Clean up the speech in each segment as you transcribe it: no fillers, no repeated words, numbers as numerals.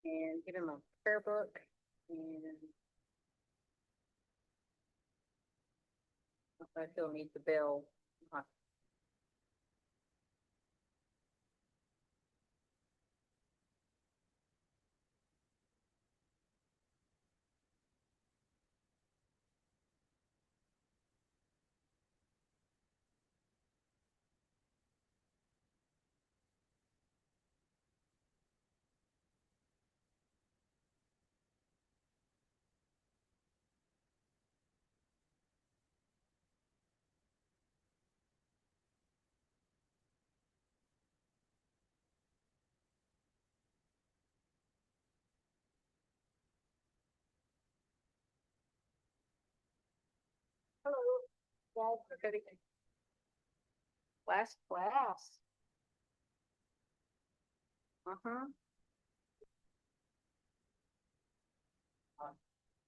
and give him a prayer book and I still need the bell. Hello, guys. Good evening. Last class. Uh-huh.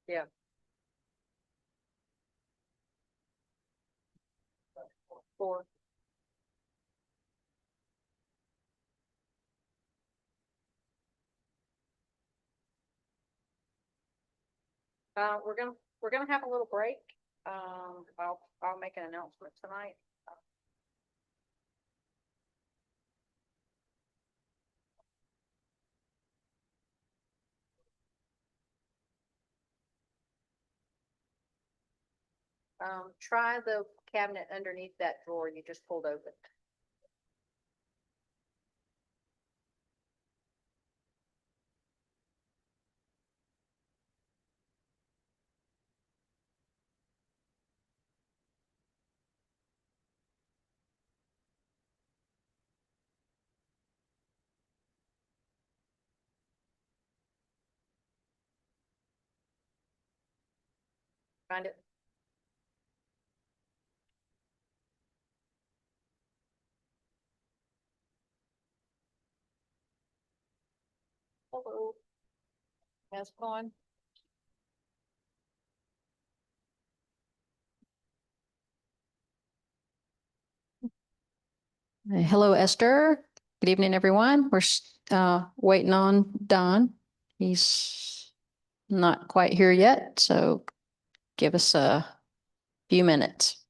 Yeah. Four. We're gonna have a little break. I'll make an announcement tonight. Try the cabinet underneath that drawer you just pulled open. Find it. Hello. How's it going? Hello, Esther. Good evening, everyone. We're waiting on Don. He's not quite here yet, so give us a few minutes.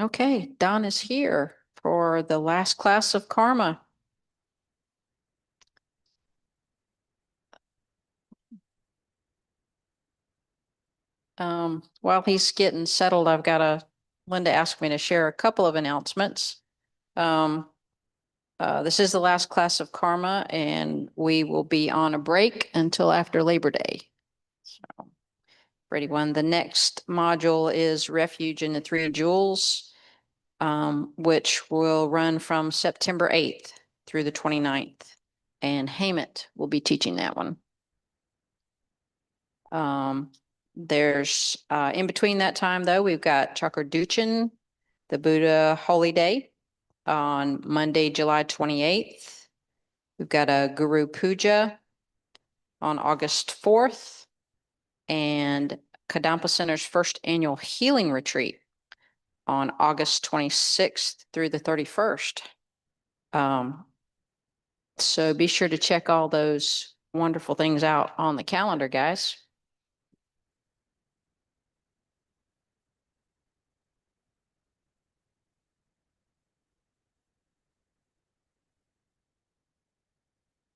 Okay, Don is here for the last class of Karma. While he's getting settled, Linda asked me to share a couple of announcements. This is the last class of Karma and we will be on a break until after Labor Day. So, for anyone, the next module is Refuge in the Three Jewels. which will run from September 8th through the 29th. And Hamet will be teaching that one. There's in between that time, though, we've got Chakraduchan, the Buddha Holy Day, on Monday, July 28th. We've got a Guru Puja on August 4th, and Kadampa Center's first annual healing retreat on August 26th through the 31st. So be sure to check all those wonderful things out on the calendar, guys.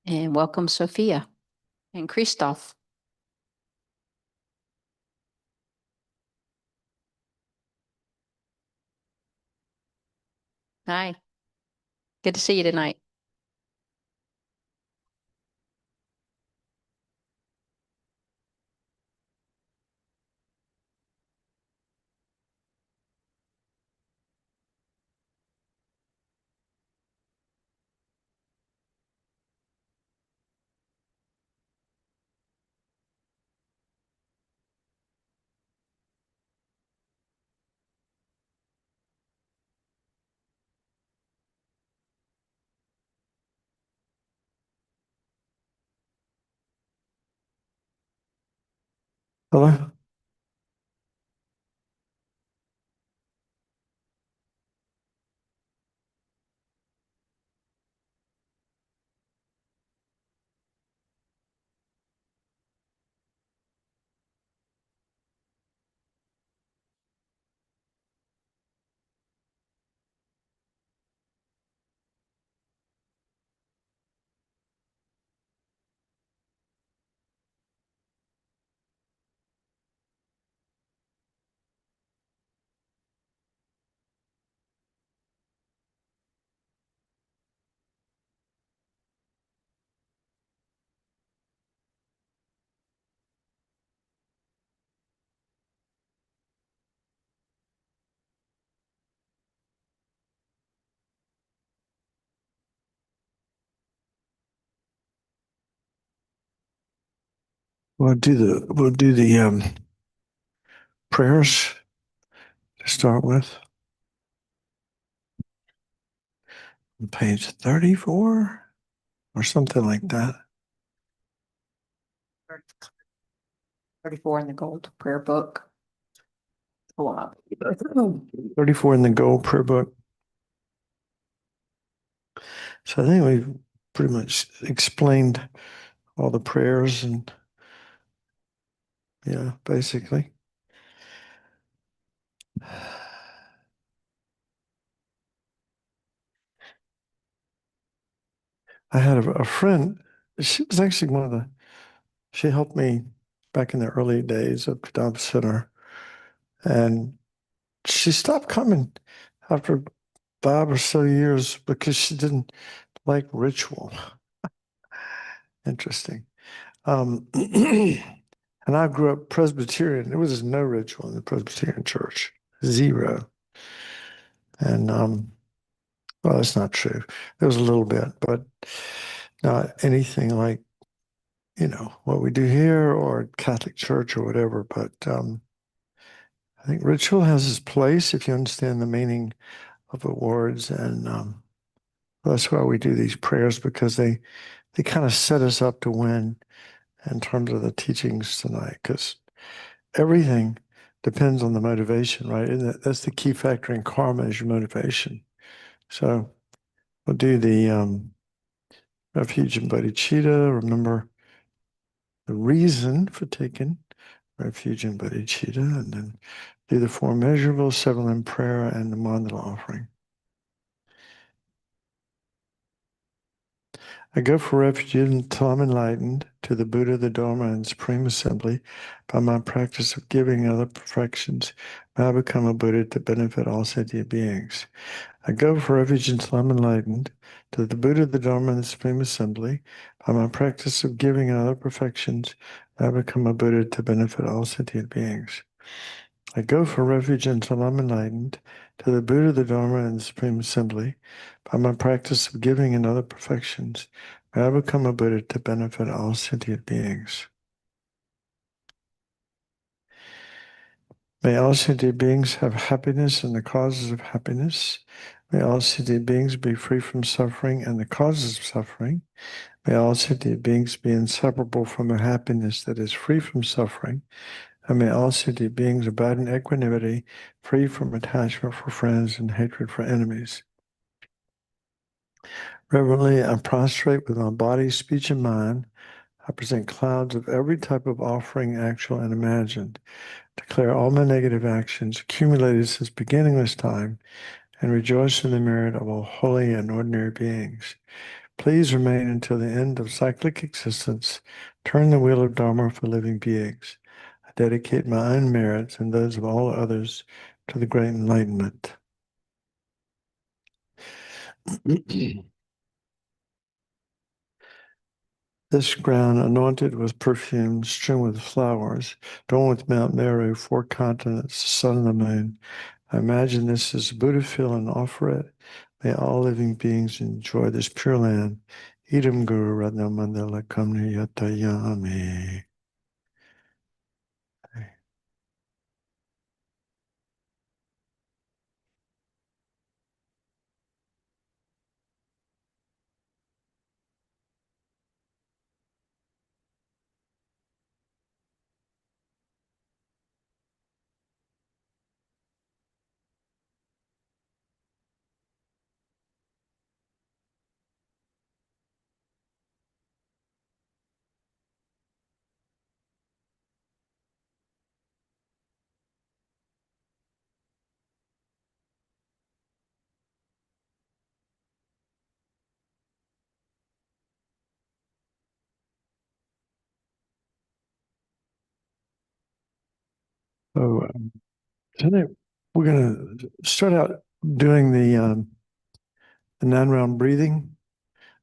And welcome, Sophia and Christoph. Hi. Good to see you tonight. Hello? We'll do the prayers to start with. On page 34 or something like that. 34 in the gold prayer book. Pull 'em up. 34 in the gold prayer book. So I think we've pretty much explained all the prayers and yeah, basically. I had a friend, she was actually she helped me back in the early days of Kadampa Center. And she stopped coming after 5 or so years because she didn't like ritual. Interesting. And I grew up Presbyterian. There was just no ritual in the Presbyterian church, zero. And well, that's not true. There was a little bit, but not anything like, what we do here or Catholic Church or whatever. But I think ritual has its place if you understand the meaning of the words, and that's why we do these prayers, because they kind of set us up to win in terms of the teachings tonight, because everything depends on the motivation, right? And that's the key factor in karma, is your motivation. So we'll do the refuge in bodhicitta. Remember the reason for taking refuge in bodhicitta, and then do the four measurables, seven-limb prayer, and the mandala offering. I go for refuge until I'm enlightened to the Buddha, the Dharma, and Supreme Assembly. By my practice of giving other perfections, may I become a Buddha to benefit all sentient beings. I go for refuge until I'm enlightened to the Buddha, the Dharma, and the Supreme Assembly. By my practice of giving other perfections, may I become a Buddha to benefit all sentient beings. I go for refuge until I'm enlightened to the Buddha, the Dharma, and the Supreme Assembly. By my practice of giving and other perfections, may I become a Buddha to benefit all sentient beings. May all sentient beings have happiness and the causes of happiness. May all sentient beings be free from suffering and the causes of suffering. May all sentient beings be inseparable from a happiness that is free from suffering. And may all sentient beings abide in equanimity, free from attachment for friends and hatred for enemies. Reverently, I prostrate with my body, speech, and mind. I present clouds of every type of offering, actual and imagined. Declare all my negative actions accumulated since beginningless time, and rejoice in the merit of all holy and ordinary beings. Please remain until the end of cyclic existence. Turn the wheel of Dharma for living beings. I dedicate my own merits and those of all others to the great enlightenment. This ground anointed with perfume, strewn with flowers, adorned with Mount Meru, 4 continents, the sun and the moon. I imagine this as Buddha feel and offer it. May all living beings enjoy this pure land. Idam Guru Ratna Mandala Kamni Yatayami. So tonight we're going to start out doing the 9-round breathing,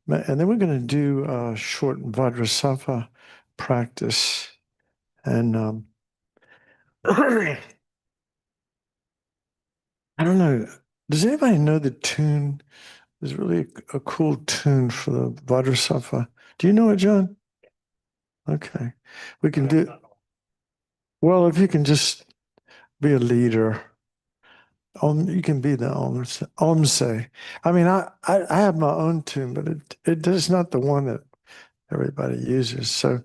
and then we're going to do a short Vajrasattva practice. And I don't know, does anybody know the tune? There's really a cool tune for the Vajrasattva. Do you know it, John? Okay. We can do, well, if you can just be a leader. You can be the Omse. I mean, I have my own tune, but it is not the one that everybody uses. So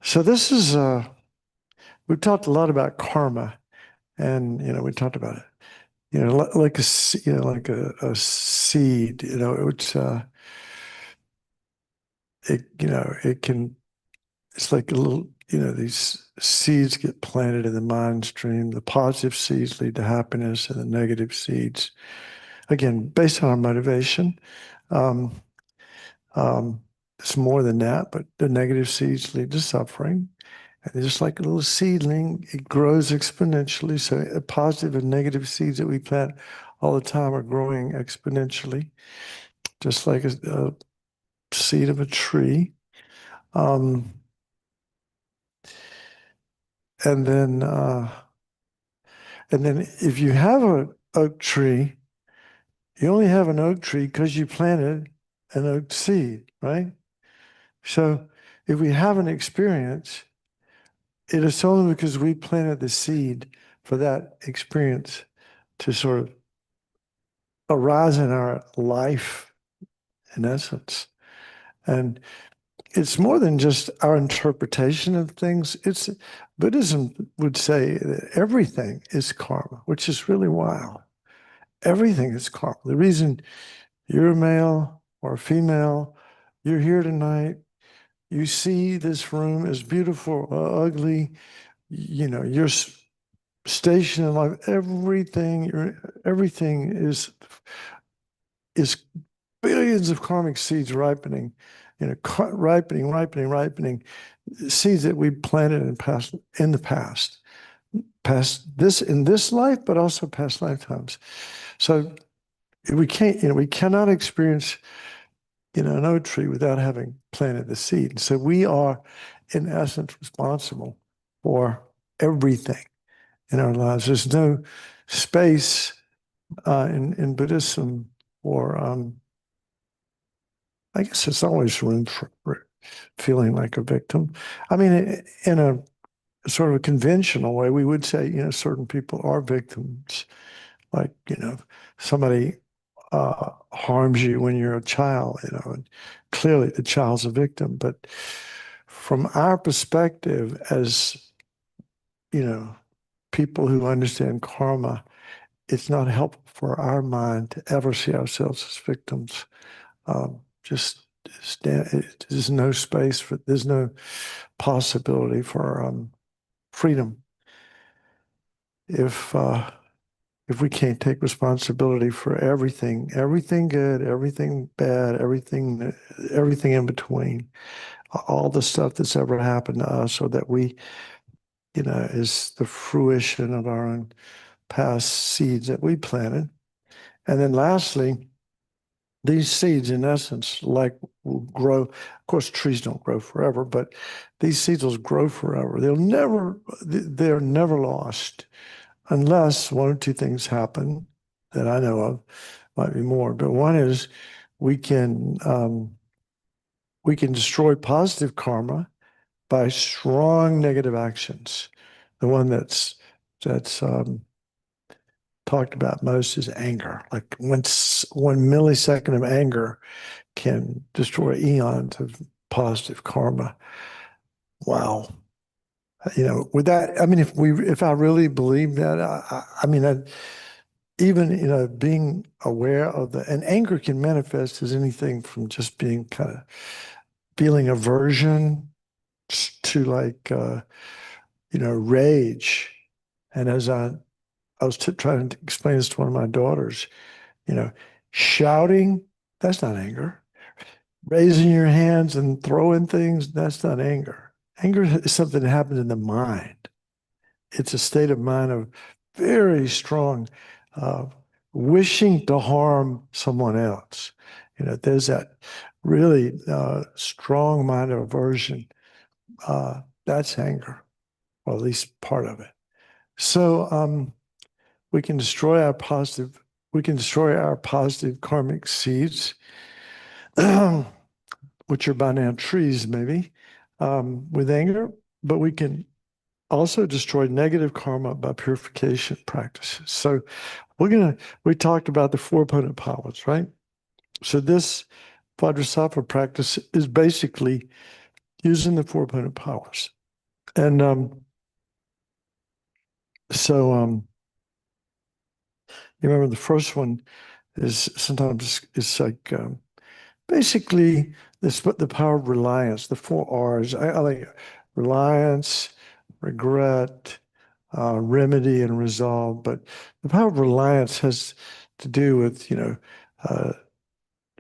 this is we've talked a lot about karma, and we talked about it. Like a seed. It can. It's like a little. These seeds get planted in the mind stream. The positive seeds lead to happiness, and the negative seeds, again, based on our motivation. Um, it's more than that, but the negative seeds lead to suffering. And just like a little seedling, it grows exponentially. So positive and negative seeds that we plant all the time are growing exponentially, just like a seed of a tree. Um, and then if you have an oak tree, you only have an oak tree because you planted an oak seed, right? So if we have an experience, it is only because we planted the seed for that experience to sort of arise in our life, in essence. And it's more than just our interpretation of things. Buddhism would say that everything is karma, which is really wild. Everything is karma. The reason you're a male or a female, you're here tonight, you see this room is beautiful or ugly, your station in life, everything is billions of karmic seeds ripening, ripening, seeds that we planted in the past this in this life, but also past lifetimes. So we cannot experience an oak tree without having planted the seed. So we are, in essence, responsible for everything in our lives. There's no space in Buddhism or I guess there's always room for feeling like a victim. I mean, in a sort of a conventional way, we would say, certain people are victims. Like, somebody harms you when you're a child, and clearly the child's a victim. But from our perspective as, people who understand karma, it's not helpful for our mind to ever see ourselves as victims. Just there's no space there's no possibility for freedom if we can't take responsibility for everything good, everything bad, everything in between, all the stuff that's ever happened to us, or that we, is the fruition of our own past seeds that we planted. And then lastly, these seeds, in essence, will grow. Of course, trees don't grow forever, but these seeds will grow forever. They're never lost unless one or two things happen that I know of. Might be more, but one is we can destroy positive karma by strong negative actions. The one that's talked about most is anger. Like one millisecond of anger can destroy eons of positive karma. Wow. With that, I mean, if I really believe that, I mean, even, being aware of and anger can manifest as anything from just being kind of feeling aversion to like, rage. And as I was trying to explain this to one of my daughters, shouting, that's not anger. Raising your hands and throwing things, that's not anger. Anger is something that happens in the mind. It's a state of mind of very strong wishing to harm someone else. There's that really strong mind of aversion. That's anger, or at least part of it. So we can destroy our positive karmic seeds, which are banana trees, maybe, with anger, but we can also destroy negative karma by purification practices. So we talked about the four opponent powers, right? So this Vajrasattva practice is basically using the four opponent powers. And you remember the first one is sometimes it's like basically the power of reliance, the four R's. I like reliance, regret, remedy, and resolve. But the power of reliance has to do with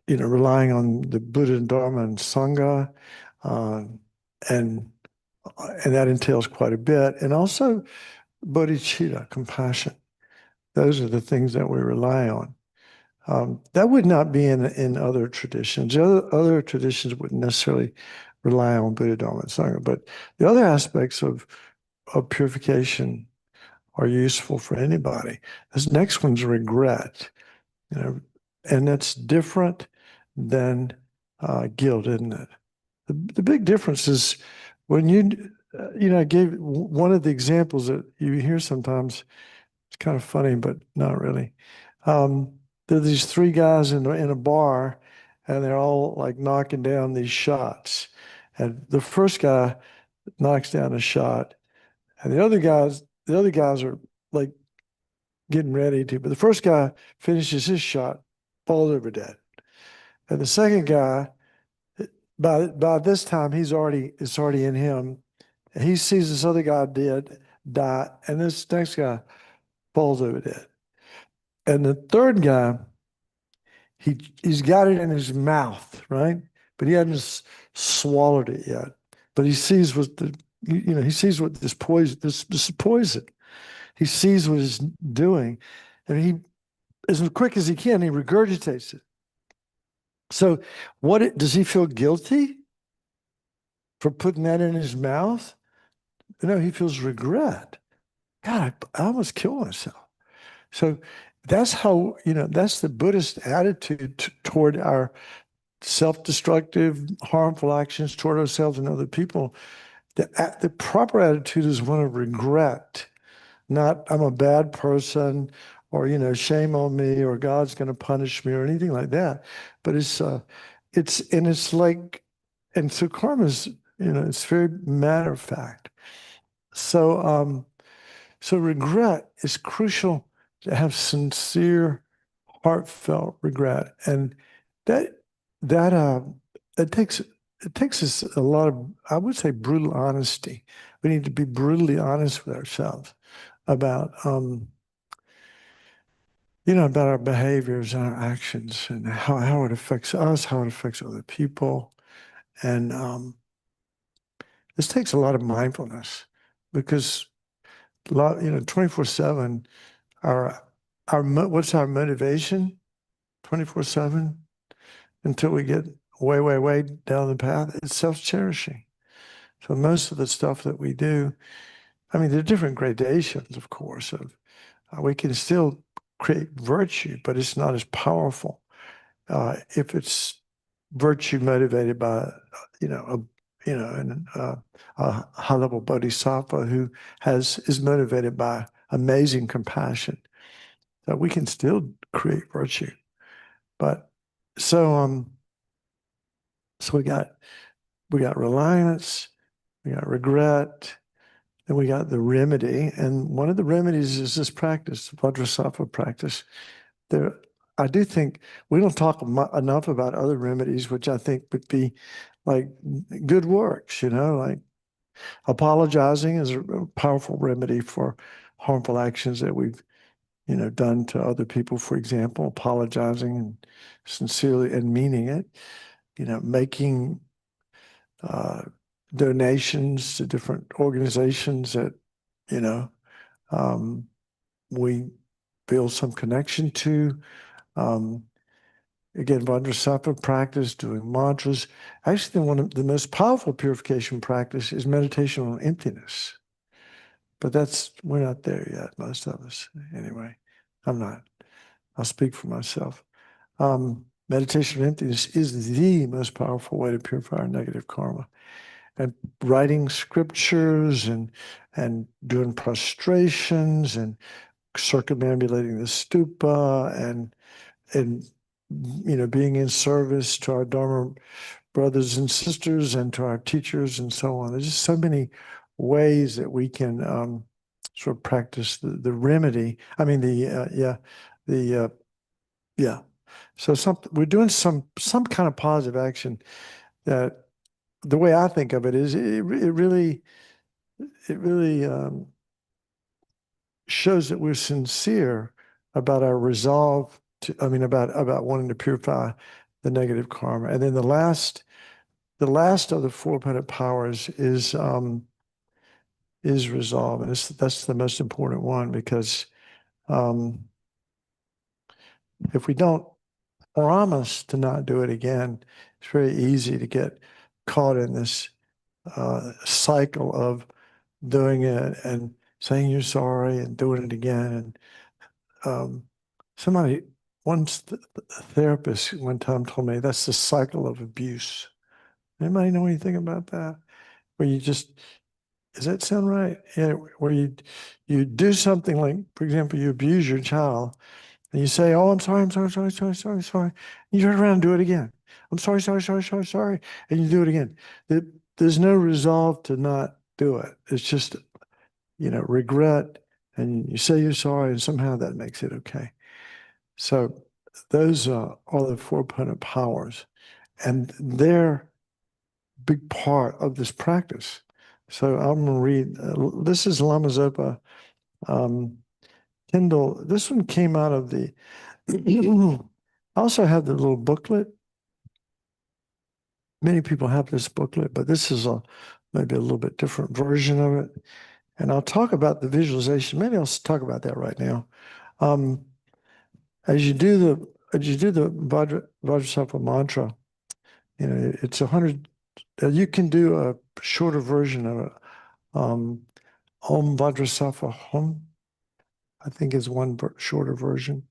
relying on the Buddha, Dharma, and Sangha, and that entails quite a bit. And also bodhicitta, compassion. Those are the things that we rely on. That would not be in other traditions. Other traditions wouldn't necessarily rely on Buddha, Dharma, and Sangha, but the other aspects of purification are useful for anybody. This next one's regret, and that's different than guilt, isn't it? The big difference is when I gave one of the examples that you hear sometimes. It's kind of funny, but not really. There are these three guys in a bar, and they're all like knocking down these shots. And the first guy knocks down a shot, and the other guys are like getting ready to. But the first guy finishes his shot, falls over dead. And the second guy, by this time, it's already in him. And he sees this other guy die, and this next guy falls over dead. And the third guy, he's got it in his mouth, right? But he hasn't swallowed it yet. But he sees what this is poison. He sees what it's doing, and he, as quick as he can, he regurgitates it. So, does he feel guilty for putting that in his mouth? No, he feels regret. God, I almost killed myself. So that's how, that's the Buddhist attitude toward our self-destructive, harmful actions toward ourselves and other people. The proper attitude is one of regret, not I'm a bad person or, shame on me or God's going to punish me or anything like that. But it's like, and so karma's, it's very matter of fact. So regret is crucial to have sincere, heartfelt regret. And that, that, it takes us a lot of, I would say, brutal honesty. We need to be brutally honest with ourselves about, about our behaviors and our actions and how it affects us, how it affects other people. And this takes a lot of mindfulness because 24/7, our what's our motivation 24/7 until we get way, way, way down the path? It's self-cherishing. So most of the stuff that we do, I mean, there are different gradations, of course, of we can still create virtue, but it's not as powerful if it's virtue motivated by, a high-level bodhisattva who is motivated by amazing compassion. That we can still create virtue, but so we got reliance, we got regret, and we got the remedy. And one of the remedies is this practice, Vajrasattva practice. I do think we don't talk enough about other remedies, which I think would be like good works, like apologizing is a powerful remedy for harmful actions that we've, done to other people, for example, apologizing and sincerely and meaning it, making donations to different organizations that, we feel some connection to. Again, Vajrasattva practice, doing mantras. Actually, one of the most powerful purification practice is meditation on emptiness. But we're not there yet, most of us. Anyway, I'm not. I'll speak for myself. Meditation on emptiness is the most powerful way to purify our negative karma. And writing scriptures and doing prostrations and circumambulating the stupa and being in service to our Dharma brothers and sisters and to our teachers and so on. There's just so many ways that we can sort of practice the remedy. I mean, So we're doing some kind of positive action that the way I think of it is it really shows that we're sincere about our resolve about wanting to purify the negative karma. And then the last of the 400 powers is resolve. And that's the most important one because if we don't promise to not do it again, it's very easy to get caught in this cycle of doing it and saying you're sorry and doing it again. And a therapist one time told me that's the cycle of abuse. Anybody know anything about that? Where does that sound right? Yeah, where you do something like, for example, you abuse your child and you say, oh, I'm sorry, sorry. You turn around and do it again. I'm sorry. And you do it again. There's no resolve to not do it. It's just, regret. And you say you're sorry and somehow that makes it okay. So those are the 400 powers. And they're a big part of this practice. So I'm going to read, this is Lama Zopa Kindle. This one came out of the, I also have the little booklet. Many people have this booklet, but this is maybe a little bit different version of it. And I'll talk about the visualization. Maybe I'll talk about that right now. As you do the Vajrasattva mantra, it's 100. You can do a shorter version of it. Om Vajrasattva Hum, I think is one shorter version.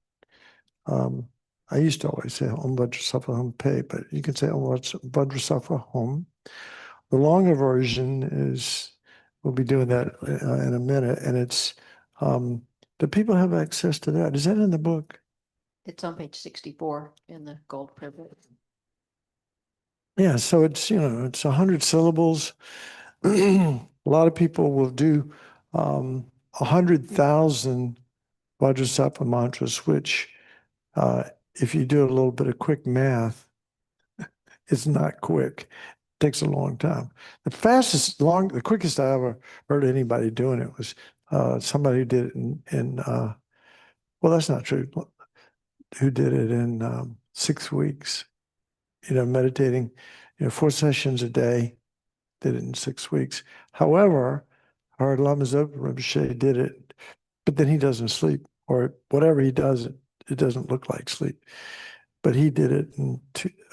I used to always say Om Vajrasattva Hum Pe, but you can say Om Vajrasattva Hum. The longer version is, we'll be doing that in a minute, and it's, do people have access to that? Is that in the book? It's on page 64 in the gold privilege. Yeah, so it's, it's 100 syllables. A lot of people will do 100,000 Vajrasattva mantras, which, if you do a little bit of quick math, it's not quick. It takes a long time. The quickest I ever heard anybody doing it was somebody who did it well, that's not true. Who did it in 6 weeks? Meditating, 4 sessions a day. Did it in 6 weeks. However, our Lama Zopa Rinpoche did it, but then he doesn't sleep, or whatever he does, it doesn't look like sleep. But he did it in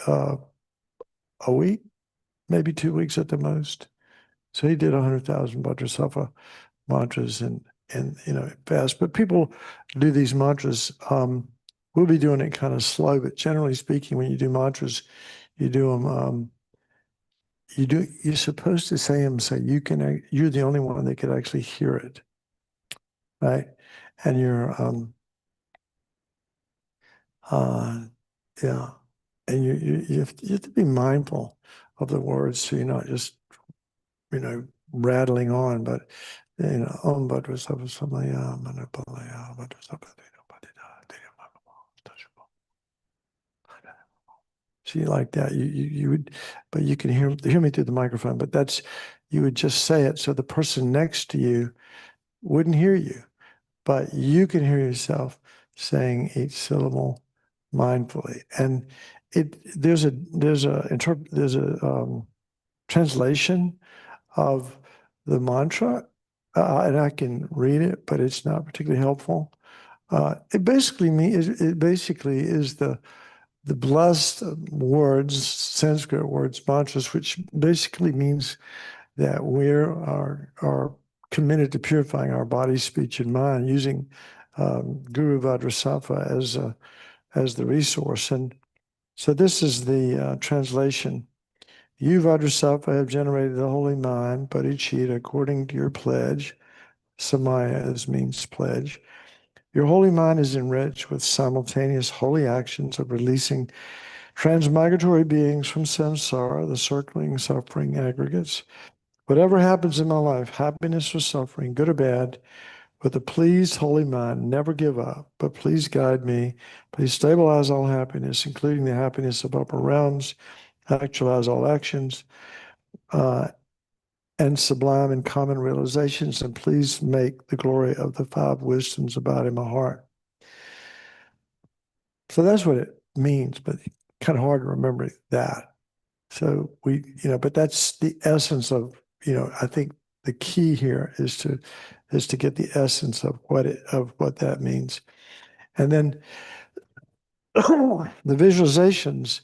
a week, maybe 2 weeks at the most. So he did 100,000 Vajrasattva mantras and fast. But people do these mantras. We'll be doing it kind of slow, but generally speaking, when you do mantras, you do them. You're supposed to say them so you're the only one that could actually hear it, right? And yeah, and you have to be mindful of the words, so you're not just rattling on, but Om Vajrasattva Samaya Manipalaya Vajrasattva. See, like that, you would, but you can hear me through the microphone. But you would just say it so the person next to you wouldn't hear you, but you can hear yourself saying each syllable mindfully. And there's a translation of the mantra, and I can read it, but it's not particularly helpful. It basically is the blessed words, Sanskrit words, mantras, which basically means that we are committed to purifying our body, speech, and mind using Guru Vajrasattva as the resource. And so this is the translation. You, Vajrasattva, have generated the holy mind, bodhicitta, according to your pledge. Samaya means pledge. Your holy mind is enriched with simultaneous holy actions of releasing transmigratory beings from samsara, the circling, suffering aggregates. Whatever happens in my life, happiness or suffering, good or bad, with a pleased holy mind, never give up, but please guide me. Please stabilize all happiness, including the happiness of upper realms, actualize all actions, and sublime and common realizations, and please make the glory of the 5 wisdoms abide in my heart. So that's what it means, but kind of hard to remember that. So but that's the essence of, I think the key here is to get the essence of what that means. And then the visualizations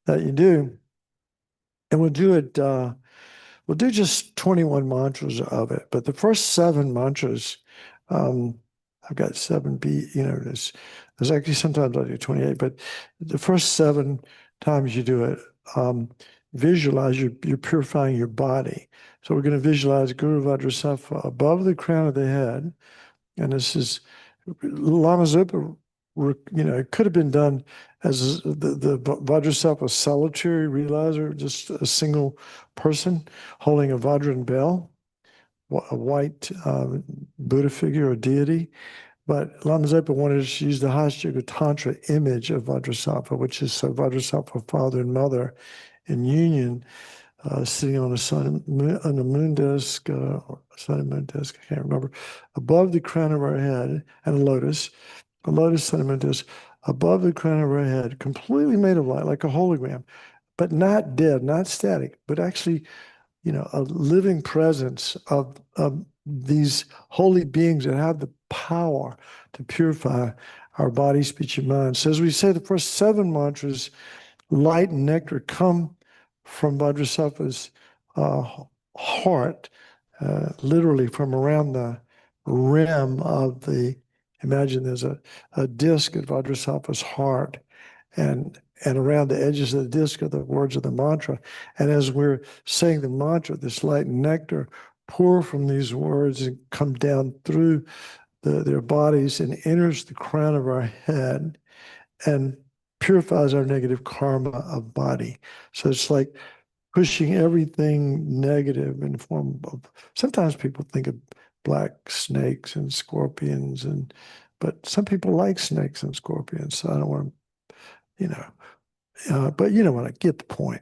that you do, and we'll do just 21 mantras of it, but the first 7 mantras, I've got 7B, there's actually sometimes I do 28, but the first 7 times you do it, visualize you're purifying your body. So we're going to visualize Guru Vajrasattva above the crown of the head. And this is Lama Zopa, it could have been done as the Vajrasattva solitary realizer, just a single person holding a Vajran bell, a white Buddha figure or deity. But Lama Zopa wanted us to use the Hashtag Tantra image of Vajrasattva, which is so Vajrasattva father and mother in union, sitting on a moon disk, or sun and moon disk, I can't remember, above the crown of our head, and a lotus sun and moon disk, above the crown of our head, completely made of light, like a hologram, but not dead, not static, but actually, a living presence of these holy beings that have the power to purify our body, speech, and mind. So as we say, the first 7 mantras, light and nectar, come from Vajrasattva's heart, literally from around the rim of imagine there's a disc of Vajrasattva's heart, and around the edges of the disc are the words of the mantra. And as we're saying the mantra, this light and nectar pour from these words and come down through their bodies and enters the crown of our head and purifies our negative karma of body. So it's like pushing everything negative in the form of, sometimes people think of black snakes and scorpions, but some people like snakes and scorpions. So I don't want to, but you know what, I get the point.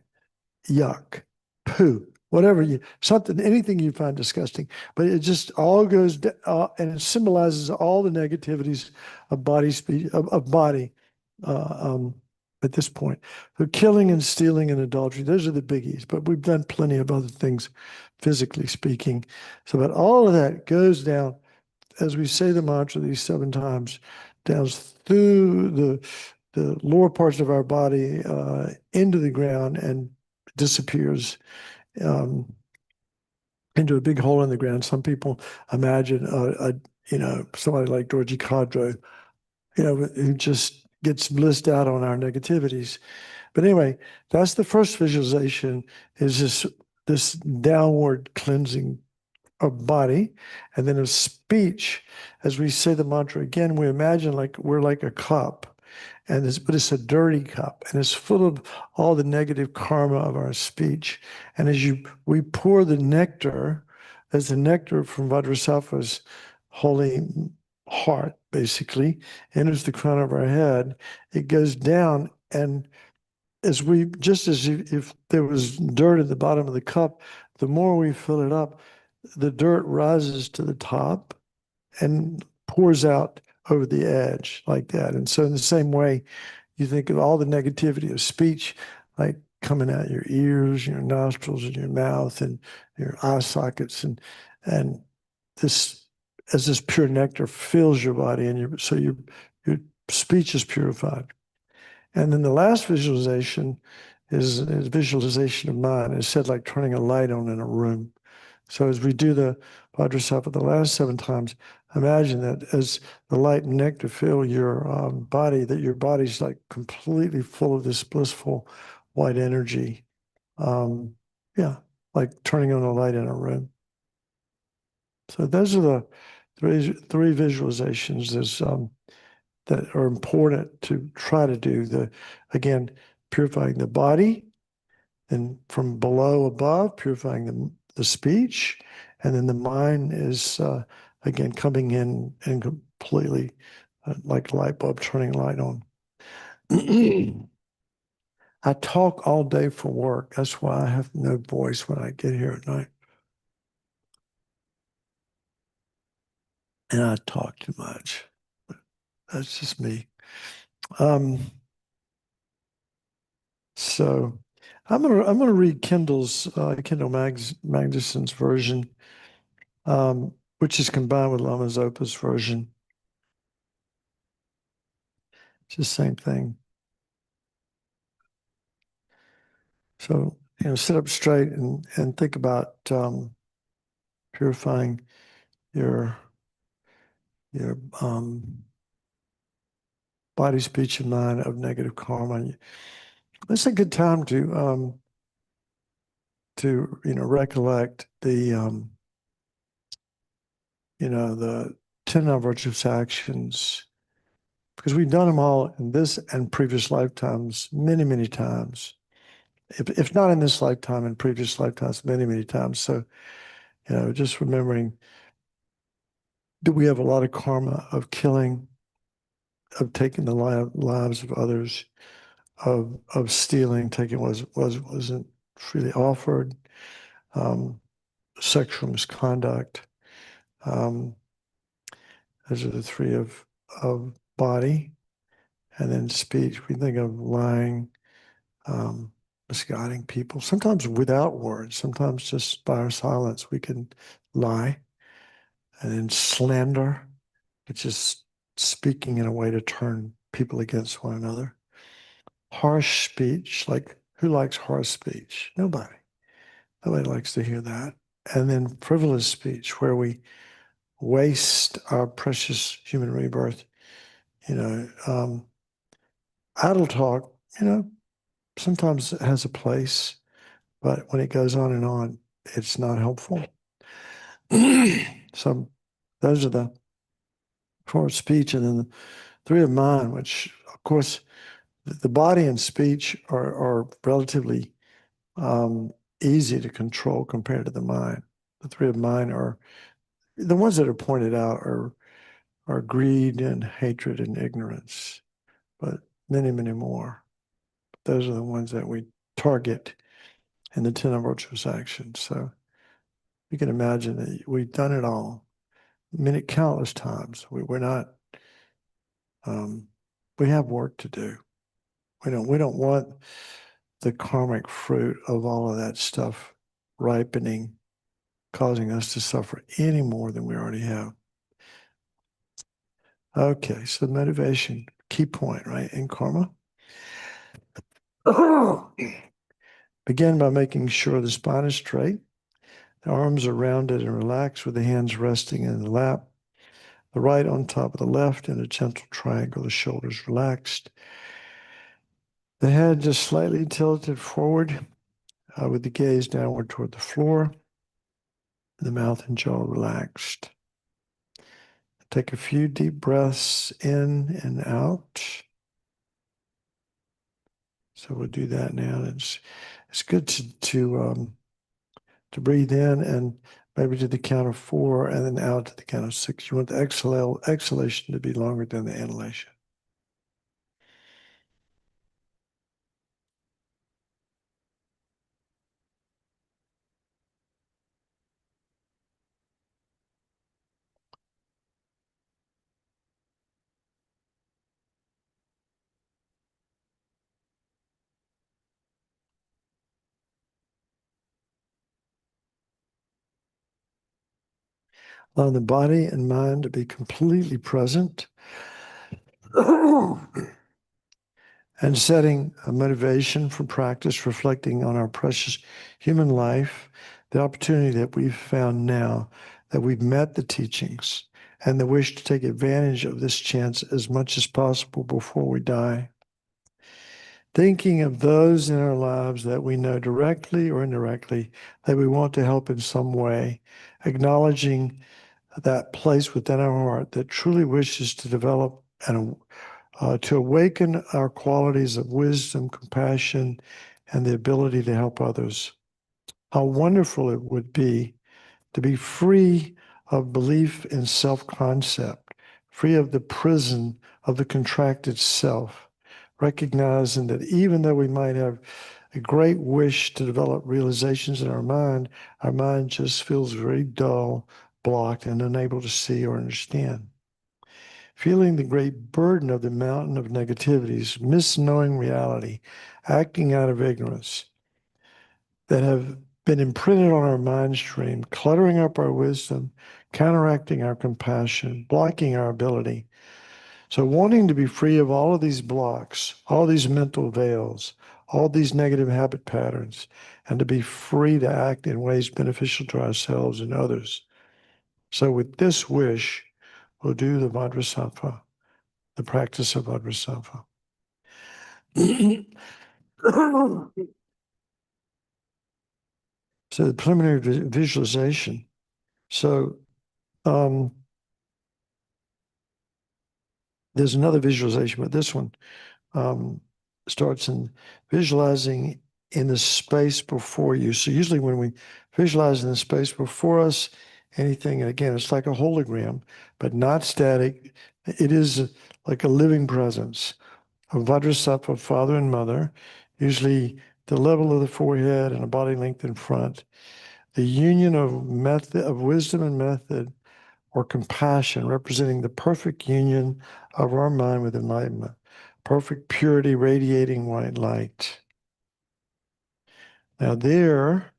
Yuck, poo, whatever anything you find disgusting, but it just all goes, and it symbolizes all the negativities of body, speech, of body, at this point. So killing and stealing and adultery, those are the biggies, but we've done plenty of other things, physically speaking. So, but all of that goes down, as we say the mantra these 7 times, down through the lower parts of our body into the ground and disappears into a big hole in the ground. Some people imagine somebody like Dorji Cadro, who just gets blissed out on our negativities. But anyway, that's the first visualization, is this downward cleansing of body. And then of speech, as we say the mantra again, we imagine like we're like a cup, but it's a dirty cup, and it's full of all the negative karma of our speech. And as we pour the nectar, as the nectar from Vajrasattva's holy heart, basically, enters the crown of our head, it goes down, and just as if there was dirt at the bottom of the cup, the more we fill it up, the dirt rises to the top and pours out over the edge like that. And so in the same way, you think of all the negativity of speech, like coming out your ears, your nostrils, and your mouth, and your eye sockets, and this, as this pure nectar fills your body, and so your speech is purified. And then the last visualization is visualization of mind. It's said like turning a light on in a room. So as we do the Vajrasattva the last 7 times, imagine that as the light and nectar fill your body, that your body's like completely full of this blissful white energy. Like turning on a light in a room. So those are the three visualizations that are important to try to do. Again, purifying the body, and from below above, purifying the speech, and then the mind is again coming in and completely like a light bulb turning light on. I talk all day for work. That's why I have no voice when I get here at night. And I talk too much. That's just me. So I'm gonna read Kindle Magnuson's version, which is combined with Lama Zopa's version. It's the same thing. So sit up straight and think about purifying your body, speech, and mind of negative karma. It's a good time to recollect the 10 non-virtuous actions, because we've done them all in this and previous lifetimes many, many times. If not in this lifetime, in previous lifetimes many, many times. So, just remembering that we have a lot of karma of killing, of taking the lives of others, of stealing, taking what wasn't freely offered, sexual misconduct. Those are the 3 of body. And then speech, we think of lying, misguiding people, sometimes without words, sometimes just by our silence we can lie. And then slander, which is speaking in a way to turn people against one another. Harsh speech, like who likes harsh speech? Nobody. Nobody likes to hear that. and then frivolous speech, where we waste our precious human rebirth. Idle talk, sometimes it has a place, but when it goes on and on, it's not helpful. So those are the four of speech, and then the three of mind, which of course the body and speech are relatively easy to control compared to the mind. The three of mind are the ones that are pointed out are greed and hatred and ignorance, but many, many more. Those are the ones that we target in the 10 virtuous actions. So you can imagine that we've done it all. I mean, it countless times. We're not. We have work to do. We don't want the karmic fruit of all of that stuff ripening, causing us to suffer any more than we already have. Okay, so motivation, key point, right, in karma. Begin by making sure the spine is straight. The arms are rounded and relaxed with the hands resting in the lap. The right on top of the left in a gentle triangle, the shoulders relaxed. The head just slightly tilted forward with the gaze downward toward the floor. The mouth and jaw relaxed. Take a few deep breaths in and out. So we'll do that now. It's good to breathe in and maybe to the count of 4 and then out to the count of 6. You want the exhalation to be longer than the inhalation. Allow the body and mind to be completely present. And setting a motivation for practice, reflecting on our precious human life, the opportunity that we've found now, that we've met the teachings, and the wish to take advantage of this chance as much as possible before we die. Thinking of those in our lives that we know directly or indirectly that we want to help in some way, acknowledging that place within our heart that truly wishes to develop and to awaken our qualities of wisdom, compassion, and the ability to help others. How wonderful it would be to be free of belief in self-concept, free of the prison of the contracted self, recognizing that even though we might have a great wish to develop realizations in our mind just feels very dull, blocked, and unable to see or understand. Feeling the great burden of the mountain of negativities, misknowing reality, acting out of ignorance, that have been imprinted on our mind stream, cluttering up our wisdom, counteracting our compassion, blocking our ability. So wanting to be free of all of these blocks, all these mental veils, all these negative habit patterns, and to be free to act in ways beneficial to ourselves and others. So with this wish, we'll do the Vajrasattva, the practice of Vajrasattva. So the preliminary visualization. So there's another visualization, but this one starts in visualizing in the space before you. So usually when we visualize in the space before us, anything, and again, it's like a hologram, but not static. It is like a living presence. A Vajrasattva, father and mother, usually the level of the forehead and a body length in front. The union of wisdom and method or compassion, representing the perfect union of our mind with enlightenment, perfect purity radiating white light. Now there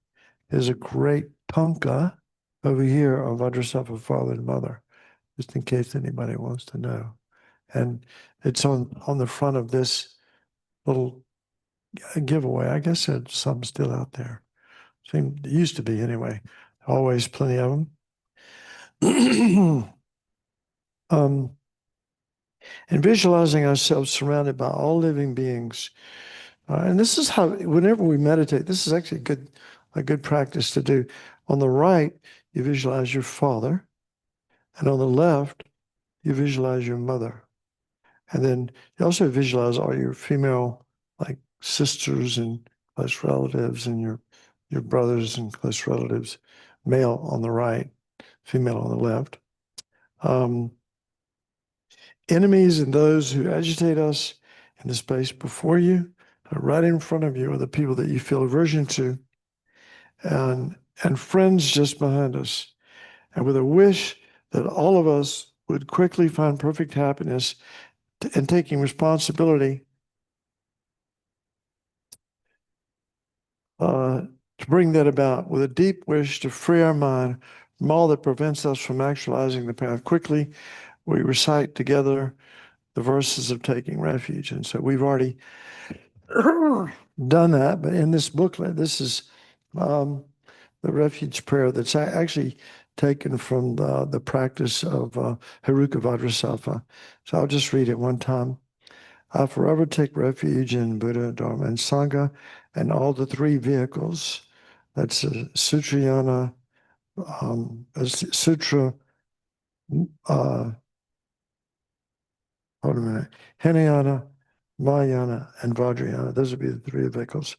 is a great tanka over here of Vajrasattva father and mother, just in case anybody wants to know. And it's on the front of this little giveaway. I guess there's some still out there. It used to be anyway. always plenty of them. And visualizing ourselves surrounded by all living beings. And this is how, whenever we meditate, this is actually a good practice to do. On the right, you visualize your father, and on the left, you visualize your mother. And then you also visualize all your female, like sisters and close relatives, and your brothers and close relatives, male on the right, female on the left. Enemies and those who agitate us in the space before you, right in front of you, are the people that you feel aversion to, and friends just behind us. And with a wish that all of us would quickly find perfect happiness and taking responsibility to bring that about, with a deep wish to free our mind from all that prevents us from actualizing the path quickly, we recite together the verses of taking refuge. And so we've already done that, but in this booklet, this is the refuge prayer that's actually taken from the practice of Haruka Vajrasattva. So I'll just read it one time. I forever take refuge in Buddha, Dharma, and Sangha, and all the three vehicles. That's Sutrayana, Sutra, hold a minute, Hinayana, Mahayana, and Vajrayana. Those would be the three vehicles.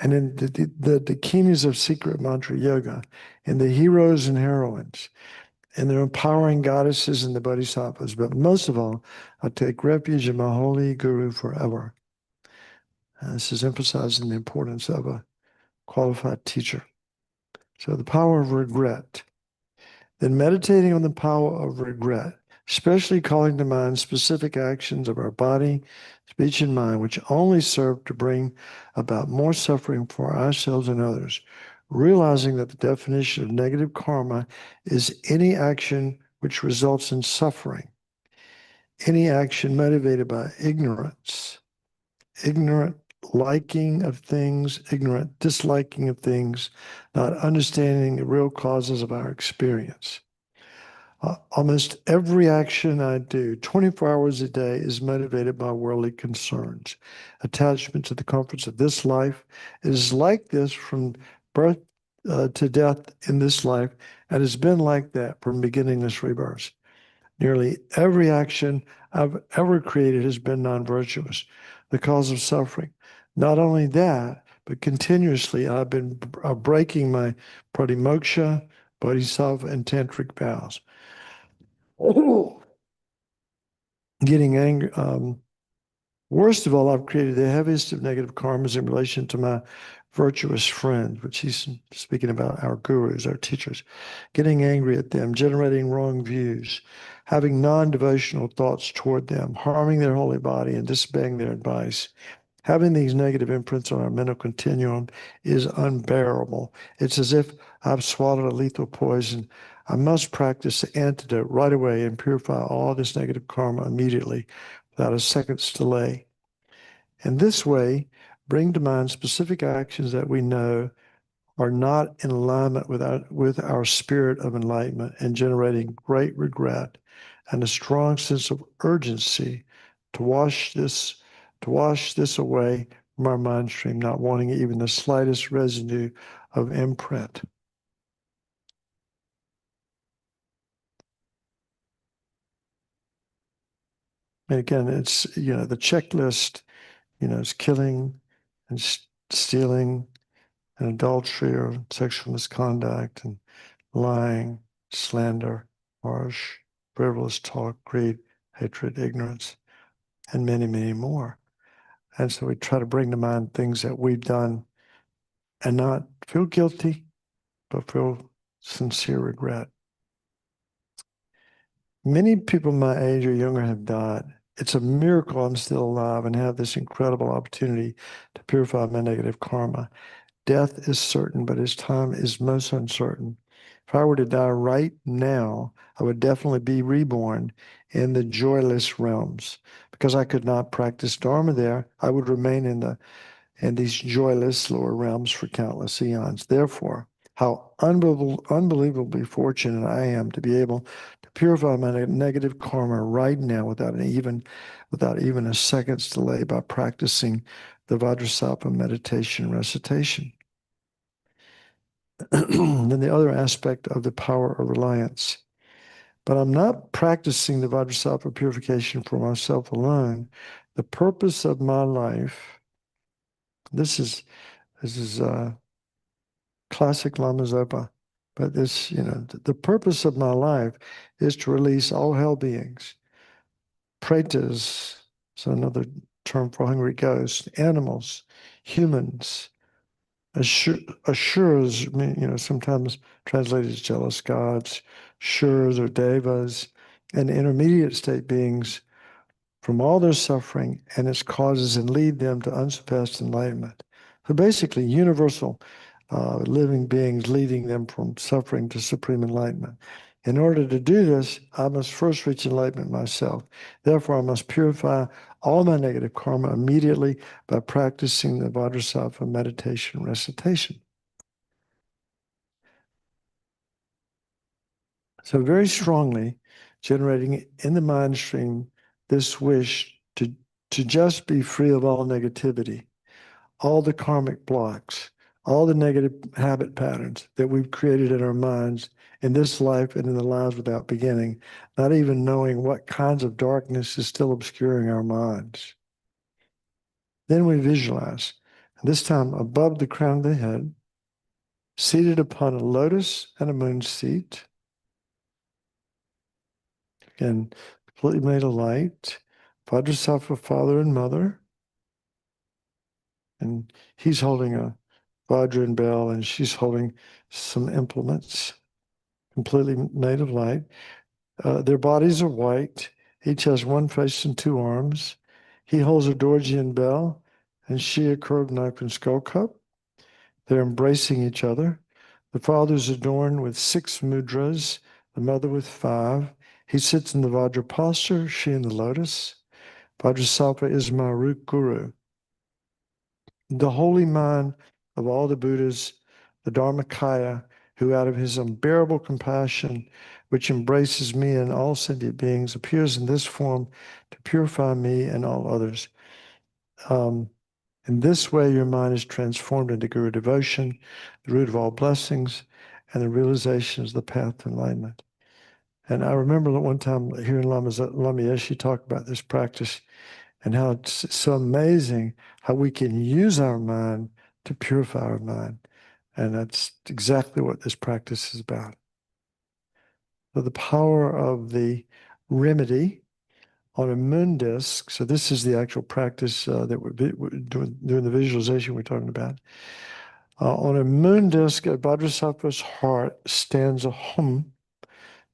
And in the dakinis of secret mantra yoga, and the heroes and heroines, and their empowering goddesses and the bodhisattvas. But most of all, I take refuge in my holy guru forever. And this is emphasizing the importance of a qualified teacher. So the power of regret. Then meditating on the power of regret, especially calling to mind specific actions of our body, speech, and mind, which only serve to bring about more suffering for ourselves and others. Realizing that the definition of negative karma is any action which results in suffering, any action motivated by ignorance, ignorant liking of things, ignorant disliking of things, not understanding the real causes of our experience. Almost every action I do, 24 hours a day, is motivated by worldly concerns, attachment to the comforts of this life. It is like this from birth to death in this life, and has been like that from beginningless rebirths. Nearly every action I've ever created has been non-virtuous, the cause of suffering. Not only that, but continuously I've been breaking my pratimoksha, bodhisattva, and tantric vows. Getting angry. Worst of all, I've created the heaviest of negative karmas in relation to my virtuous friends, which he's speaking about our gurus, our teachers, getting angry at them, generating wrong views, having non-devotional thoughts toward them, harming their holy body and disobeying their advice. Having these negative imprints on our mental continuum is unbearable. It's as if I've swallowed a lethal poison. I must practice the antidote right away and purify all this negative karma immediately without a second's delay. In this way, bring to mind specific actions that we know are not in alignment with our spirit of enlightenment, and generating great regret and a strong sense of urgency to wash this away from our mind stream, not wanting even the slightest residue of imprint. And again, it's, the checklist, is killing and stealing and adultery or sexual misconduct and lying, slander, harsh, frivolous talk, greed, hatred, ignorance, and many, many more. And so we try to bring to mind things that we've done and not feel guilty, but feel sincere regret. Many people my age or younger have died. It's a miracle I'm still alive and have this incredible opportunity to purify my negative karma. Death is certain, but its time is most uncertain. If I were to die right now, I would definitely be reborn in the joyless realms. Because I could not practice Dharma there, I would remain in these joyless lower realms for countless eons. Therefore, how unbelievably fortunate I am to be able to purify my negative karma right now without even a second's delay by practicing the Vajrasattva meditation recitation. Then the other aspect of the power of reliance. But I'm not practicing the Vajrasattva purification for myself alone. The purpose of my life, this is classic Lama Zopa, but this, the purpose of my life is to release all hell beings, pretas, so another term for hungry ghosts, animals, humans, asuras, sometimes translated as jealous gods, shuras or devas, and intermediate state beings from all their suffering and its causes and lead them to unsurpassed enlightenment. So basically, universal living beings leading them from suffering to supreme enlightenment. In order to do this, I must first reach enlightenment myself. Therefore, I must purify all my negative karma immediately by practicing the Vajrasattva meditation recitation. So very strongly generating in the mind stream this wish to just be free of all negativity, all the karmic blocks, all the negative habit patterns that we've created in our minds in this life and in the lives without beginning, not even knowing what kinds of darkness is still obscuring our minds. Then we visualize, this time above the crown of the head, seated upon a lotus and a moon seat, again, completely made of light, Vajrasattva father and mother, and he's holding a Vajra and bell, and she's holding some implements, completely made of light. Their bodies are white. Each has one face and two arms. He holds a Dorji and bell, and she a curved knife and skull cup. They're embracing each other. The father's adorned with 6 mudras, the mother with 5. He sits in the Vajra posture, she in the lotus. Vajrasattva is my root guru. The holy mind of all the Buddhas, the Dharmakaya, who out of his unbearable compassion, which embraces me and all sentient beings, appears in this form to purify me and all others. In this way, your mind is transformed into Guru devotion, the root of all blessings, and the realization is the path to enlightenment. And I remember one time hearing Lama Yeshe talk about this practice and how it's so amazing how we can use our mind to purify our mind. And that's exactly what this practice is about. So the power of the remedy on a moon disk. So this is the actual practice that we're doing the visualization we're talking about. On a moon disk at Vajrasattva's heart stands a hum.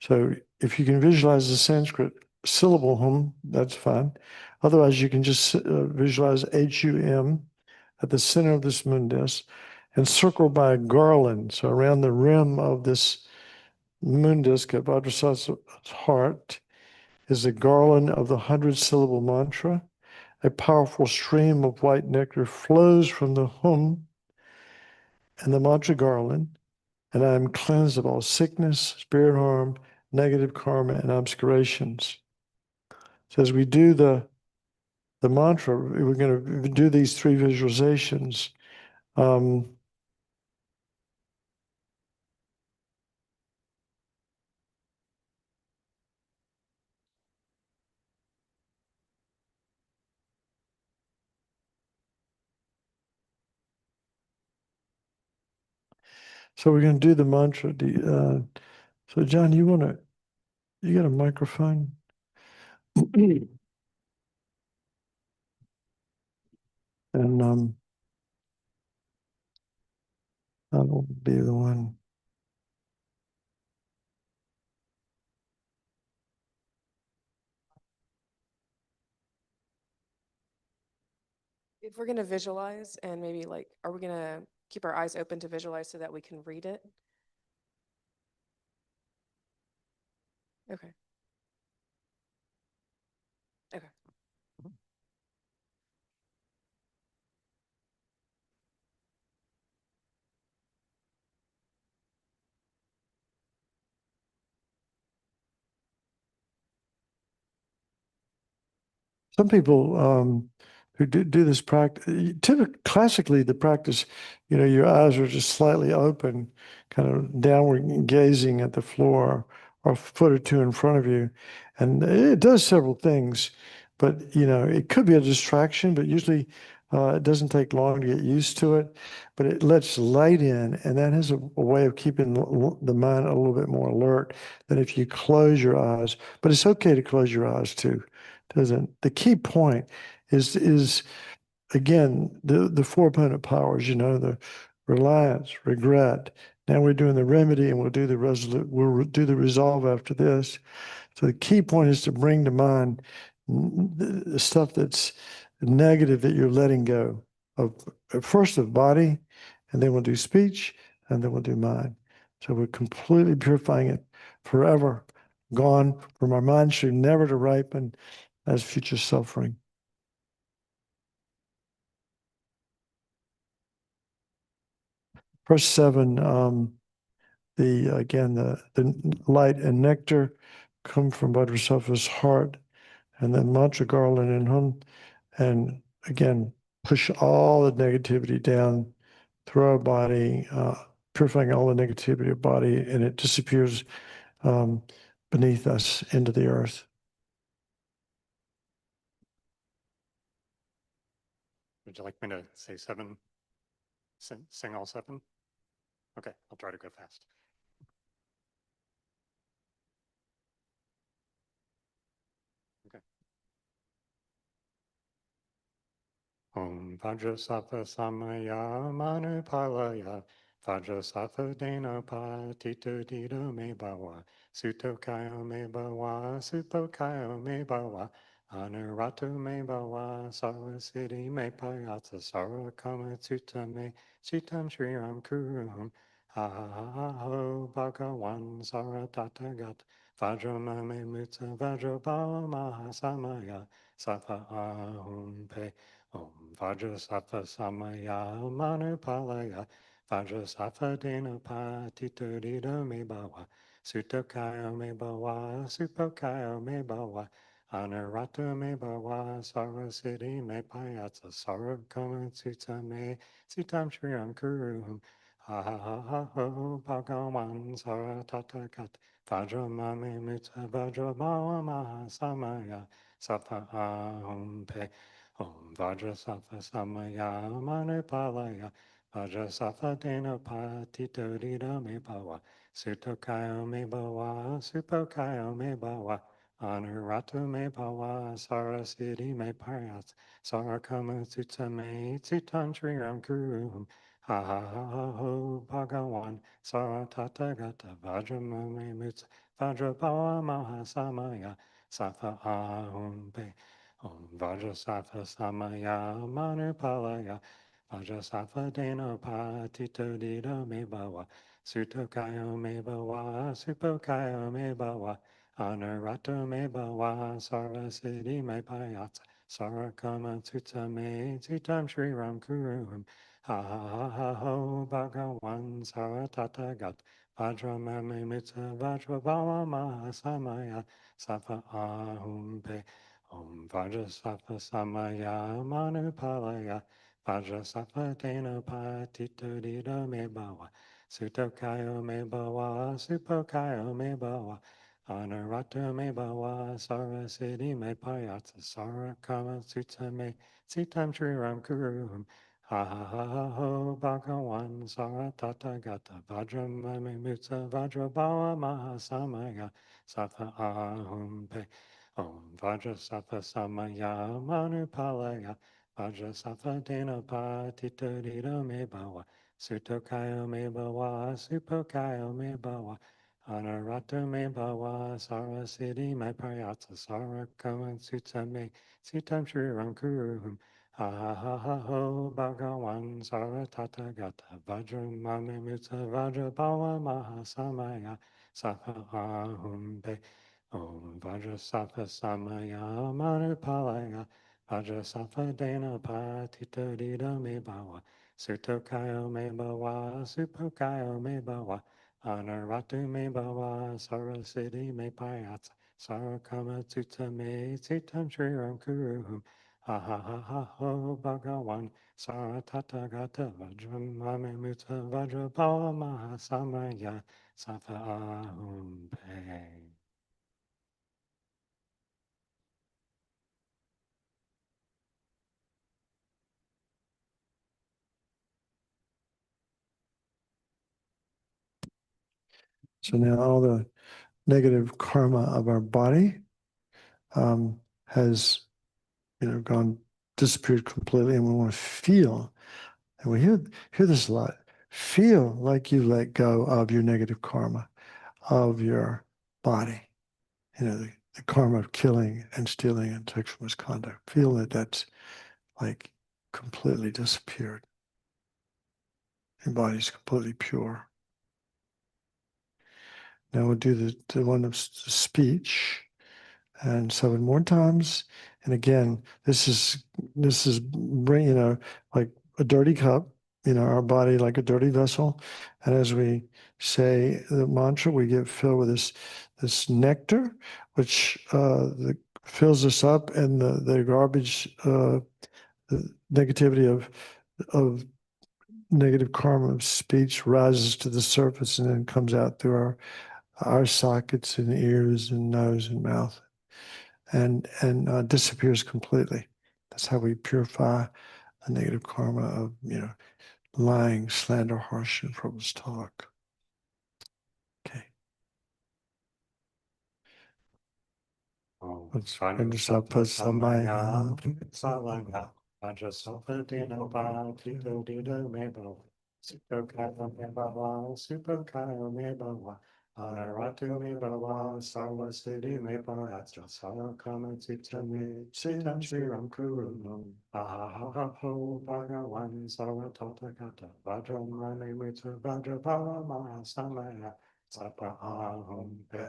So if you can visualize the Sanskrit syllable hum, that's fine. Otherwise, you can just visualize HUM at the center of this moon disk and circled by a garland. So around the rim of this moon disk at Vajrasattva's heart is a garland of the 100-syllable mantra. A powerful stream of white nectar flows from the hum and the mantra garland, and I am cleansed of all sickness, spirit harm, negative karma, and obscurations. So as we do the mantra, we're going to do these 3 visualizations. So we're going to do the mantra. So John, you got a microphone? And I will be the one. If we're going to visualize and maybe are we going to keep our eyes open to visualize so that we can read it? Okay. Okay. some people who do this practice, typically, classically, the practice, your eyes are just slightly open, kind of downward gazing at the floor or a foot or two in front of you. And it does several things, but, it could be a distraction, but usually it doesn't take long to get used to it. But it lets light in, and that has a way of keeping the mind a little bit more alert than if you close your eyes. But it's okay to close your eyes too. Doesn't the key point is again the four opponent powers, the reliance, regret. Now we're doing the remedy, and we'll do the resolve after this. So the key point is to bring to mind the stuff that's negative that you're letting go of, first of body, and then we'll do speech, and then we'll do mind. So we're completely purifying it forever, gone from our mind stream, never to ripen as future suffering. Verse 7, the light and nectar come from Bodhisattva's heart, and then mantra garland and hum, and again, push all the negativity down through our body, purifying all the negativity of body, and it disappears beneath us into the earth. Would you like me to say 7? Sing all 7? Okay, I'll try to go fast. Okay. Om Vajrasattva Samaya Manupalaya Vajrasattva Dena Tito Dido Me Bawa Sutokayo Me Bawa Supokayo Me Bawa Anuratu Me Bawa Sarasiti Me Payatsa Sarakama Tutta Me Chitam Shriram Kurum Ha ha ha ha ho Bhagawan Saratata Gat Vajrama Me Mutsa Vajrabhava Mahasamaya Sattva Ahum Pe Om Vajrasattva Samaya Manupalaya Vajrasattva Dena Patitudita Me Bawa Sutokaya Me Bawa Supokaya Me Bawa Anurata Me Bawa Sarasiti Me Payatsa Sarakama Sutta Me Sitam Shriram Kurum Ha ha ha ha ho Bhagawan Saratata Kat Vajramame Mutsa Vajrabhava Mahasamaya Sattva Ahum Pe Om Vajrasattva Samaya Manupalaya Vajrasattva Dena Patitudita Me Bawa Sutokaya Me Bawa Supokaya Me Bawa Anurata Me Bawa Sarasiti Me Payat Sarakama Sutta Me Sitam Shriram Kurum Ha ha ha ha ho Bhagawan Saratata Gata Vajramame Mutsa Vajrabhava Mahasamaya Sattva Ahum Pe Om Vajrasattva Samaya Manupalaya Vajrasattva Dena Patitudita Me Bawa Sutokaya Me Bawa Supokaya Me Bawa Anurata Me Bawa Sarasiti Me Payat Sarakama Sutta Me Sitam Shriram Kurum Ha ha ha ha ho Bhagawan Saratata Gat Vajramame Mitsa Vajrabhava Mahasamaya Sattva Ahum Pe Om Vajrasattva Samaya Manupalaya Vajrasattva Dena Patitudita Me Bawa Sutokaya Me Bawa Supokayo Me Bawa Anurata Me Bawa Sarasiti Me Payatsa Sarakama Sutta Me Sitam Shriram Kurum Ha ha ha ha ho Bhagawan Saratata Gata Vajramame Mutsa Vajrabhava Mahasamaya Sattva Ahum Pe Om Vajrasattva Samaya Manupalaya Vajrasattva Dena Patitudita Me Bawa Sutokaya Me Bawa Supokaya Me Bawa Anurata Me Bawa Sarasiti Me Payatsa Sarakama Sutta Me Sitam Shriram Kurum Ha ha ha ha ho Bhagawan Saratata Gata Vajramame Mutsa Vajrabhava Mahasamaya Sattva Ahum Pe Om Vajrasattva Samaya Manupalaya Vajrasattva Dena Patitudita Me Bawa Sutokaya Me Bawa Supokaya Me Bawa Anuratu Me Bawa Sarasiti Me Payatsa Sakama Tsutame Sitam Shriram Kuruhum Ha ha ha ha ho Bhagawan Saratata Gata Vajram Mame Muta Vajra Bhava Mahasamaya Safa Ahum Pe. So now all the negative karma of our body has, gone disappeared completely, and we want to feel. And we hear this a lot. Feel like you let go of your negative karma of your body. The karma of killing and stealing and sexual misconduct. Feel that that's like completely disappeared. Your body's completely pure. Now we'll do the one of speech, and 7 more times. And again, this is bring, like a dirty cup, our body like a dirty vessel. And as we say the mantra, we get filled with this nectar, which fills us up, and the garbage, the negativity of negative karma of speech rises to the surface and then comes out through our sockets and ears and nose and mouth, and disappears completely. That's how we purify the negative karma of lying, slander, harsh, and frivolous talk. Okay. Let's finish up with Samaya. Salanga Vajasapadina Bhakti Dida Mebo Supokaya Mebawa Supokaya Mebawa Anaratu Mebawa Sarva Siddhi Mebawa Sarakama Titame Siddham Shriram Kurunam Ahahaho Bhagavan Sarva Tathagata Vajram Mane Mitra Vajrabhava Mahasamaya Sapa Ahum Pe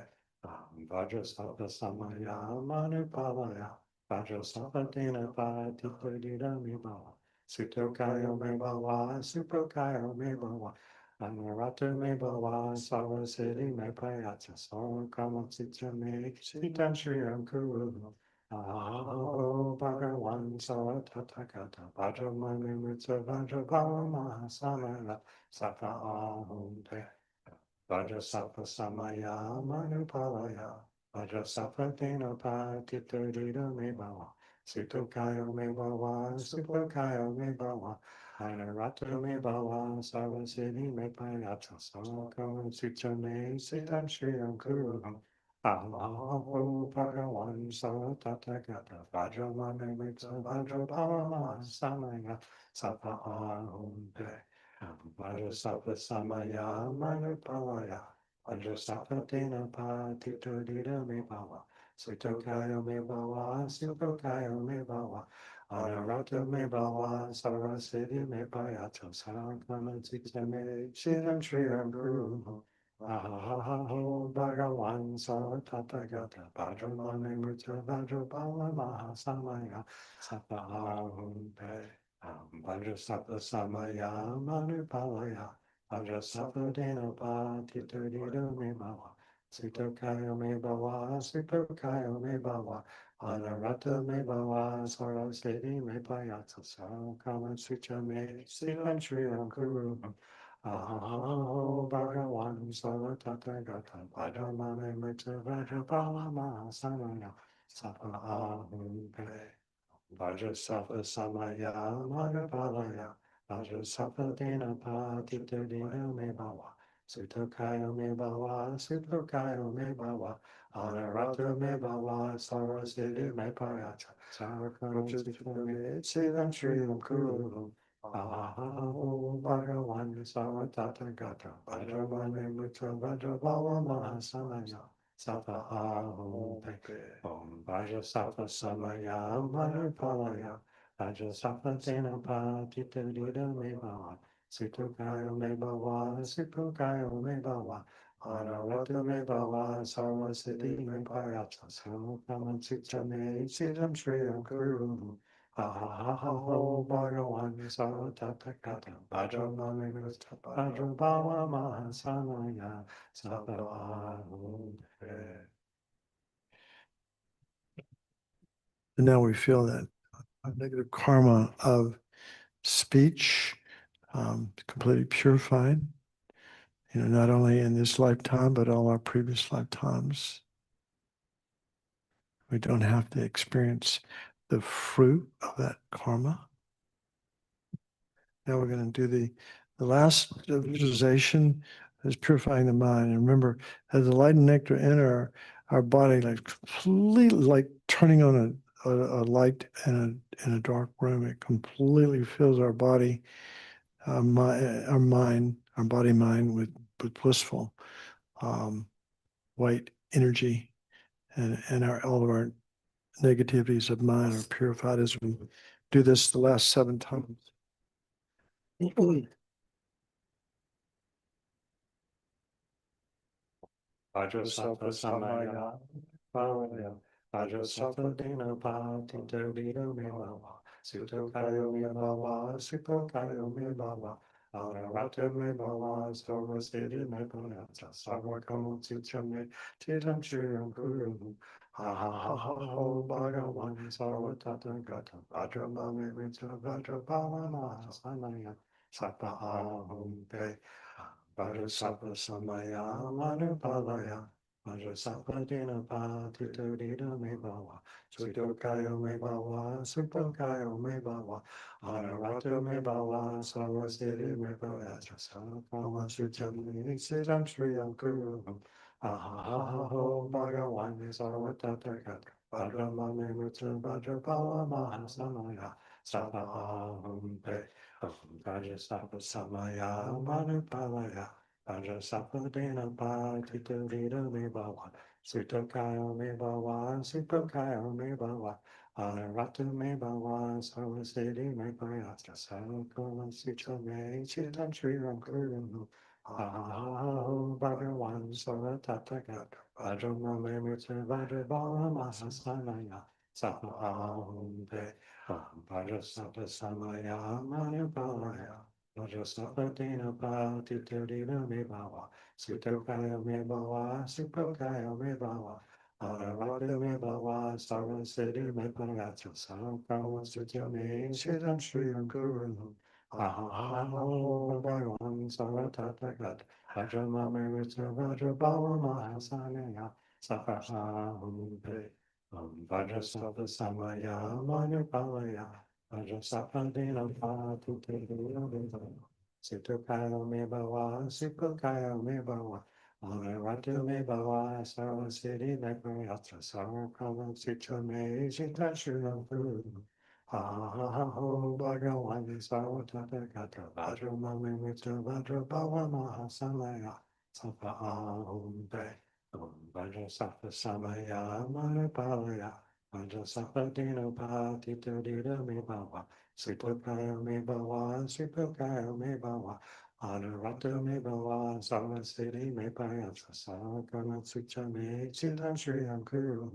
Vajrasapa Samaya Manupalaya Vajrasapa Dina Pati Pradida Mibawa Sutokayo Mebawa Suprokayo Mebawa Anarata Mebawa Sarvasiddhi Mepayata Sarakama Sitra Me Sitan Shriram Kuru Aho Bhagavan Saratatakata Vajramani Mritsa Vajrabhava Mahasamana Sapa Ahum Te Vajrasattva Samaya Manupalaya Vajrasattva Dena Patita Dita Mebhava Sutokayo Mebhava Supokayo Mebhava Anarata Mebhava Sarvasiddhi Mepayata Sarakam Sutra Me Sitam Shriyam Kuruham Aho Bhagavan Saratatakata Vajramana Mritsa Vajrabhava Mahasamaya Sapa Ahum Pe Vajrasattva Samaya Manupalaya Vajrasattva Dena Patita Dita Mebhava Sutokayo Mebhava Supokayo Mebhava Anarata Mebhava Sarvasiddhi Mepayata Sarakama Sitame Siddham Shriyam Guru Ahahaho Bhagavan Saratathagata Vajramane Mrita Vajrabhala Mahasamaya Sapa Ahum Pe Vajrasattva Samaya Manupalaya Vajrasattva Dena Patita Dita Mebhava Sutokayo Mebhava Supokayo Mebhava Anarata Mebhava Sarvasiddhi Mepayata Sarakama Sutra Me Siddham Shriyam Guru Aho Bhagavan Sarvatathagata Vajramane Mrita Vajrabhala Mahasamaya Sapa Ahum Pe Vajrasattva Samaya Manupalaya Vajrasattva Dena Patita Dina Mebhava Sutokayo Mebhava Supokayo Mebhava Anarata Mebhava Sarvasiddhi Mepayata Sarakam Sutra Me Siddham Shriyam Kuru Aho Bhagavan Sarvatathagata Vajramane Mrita Vajrabhala Mahasamaya Sapa Ahum Pe Om Vajrasattva Samaya Manupalaya Vajrasattva Dena Patita Dita Mebhava Sutokayo Mebhava Supokayo Mebhava Anarata Mebhava Sarvasiddhi Mepayata Sarakama Sutra Me Siddham Shriyam Guru Ahahaho Bhagavan Sarvatathagata Vajramane Mrita Vajrabhava Mahasamaya Sapa Ahum Pe And now we feel that negative karma of speech, completely purified, not only in this lifetime, but all our previous lifetimes. We don't have to experience the fruit of that karma. Now we're going to do the last visualization is purifying the mind. And remember, as the light and nectar enter our body, like completely like turning on a light in a dark room, it completely fills our body, our mind, our body mind with blissful white energy, and all of our negativities of mind are purified as we do this the last 7 times. Vajrasattva samaya, Vajrasattva Vajrasattva dena pati dodito me bhava, Sutta kayo me bhava, Sutta kayo me bhava, Anarata me bhava, Sarva siddhi me punata, Sarva kamo sutra me, Titam shriram kuru, Ha ha ha ha ho Bhagavan, Sarva tata gata, Vajra mame mita Vajra bhava maha samaya, Sattva aham pe, Vajrasattva samaya manupalaya, Vajrasattva dena pati dodita me bhava, Suttokayo me bhava, Suttokayo me bhava, Anarata me bhava, Sarvasiddhi me bhavatra, Sarvakama sutra me, Siddham shriyam kuru, Ha ha ha ha ho Bhagavan, Sarvatathagata, Vajramame mitra Vajrabhava mahasamaya, Sattva aham pe, Vajrasattva samaya manupalaya, Vajrasattva dena pati dodita me bhava, Suttokayo me bhava, Suttokayo me bhava, Anarata me bhava, Sarvasiddhi me bhavatra, Sarvakama sutra me, Chitam shriram kuru, Ha ha ha ha ho Bhagavan, Sarvatathagata, Vajramame mitra Vajrabhava mahasamaya, Sattva aham pe, Vajrasattva samaya manupalaya, Vajrasattva dena pati dodita me bhava, Suttokayo me bhava, Suttokayo me bhava, Anarata me bhava, Sarvasiddhi me bhavatra, Sarvakama sutra me, Siddham shriyam kuru, Ha ha ha ha ho Bhagavan, Sarvatathagata, Vajramame mitra Vajrabhava mahasamaya, Sattva aham pe, Vajrasattva samaya manupalaya, Vajrasattva dena pati dodita me bhava, Suttokayo me bhava, Suttokayo me bhava, Anarata me bhava, Sarvasiddhi me bhavatra, Sarvakama sutra me, Chitta shriram kuru, Ha ha ha ho Bhagavan, Sarvatathagata, Vajramame mitra Vajrabhava mahasamaya, Sattva aham pe, Vajrasattva samaya manupalaya, Vajrasattva dena pati dodita me bhava, Suttokayo me bhava, Suttokayo me bhava, Anarata me bhava, Sarvasiddhi me bhavatra, Sarvakama sutra me, Chitam shriyam kuru,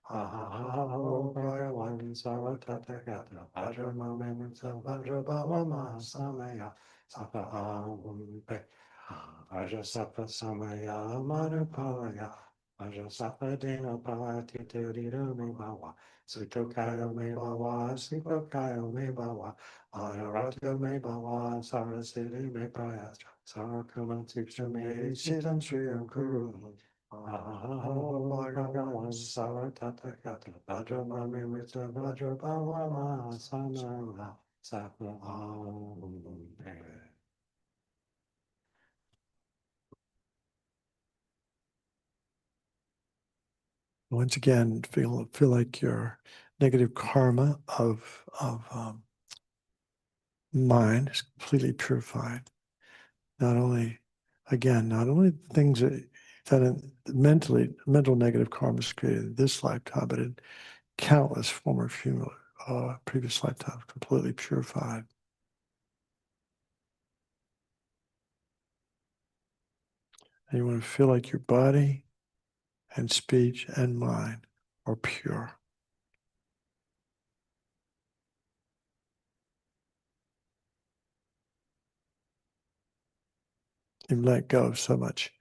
Ha ha ha ha ho Bhagavan, Sarvatathagata, Vajramame mitra Vajrabhava mahasamaya, Sattva aham pe, Vajrasattva samaya manupalaya, Vajrasattva dena pati dodita me bhava, Suttokayo me bhava, Suttokayo me bhava, Anarata me bhava, Sarvasiddhi me bhavatra, Sarvakama sutra me, Siddham shriyam kuru, Ha ha ha ha ho Bhagavan, Sarvatathagata, Vajramame mitra Vajrabhava mahasamaya, Sattva aham pe. Once again, feel like your negative karma of mind is completely purified. Not only things that mental negative karma is created in this lifetime, but in countless former previous lifetimes, completely purified. And you want to feel like your body and speech and mind are pure. You've let go of so much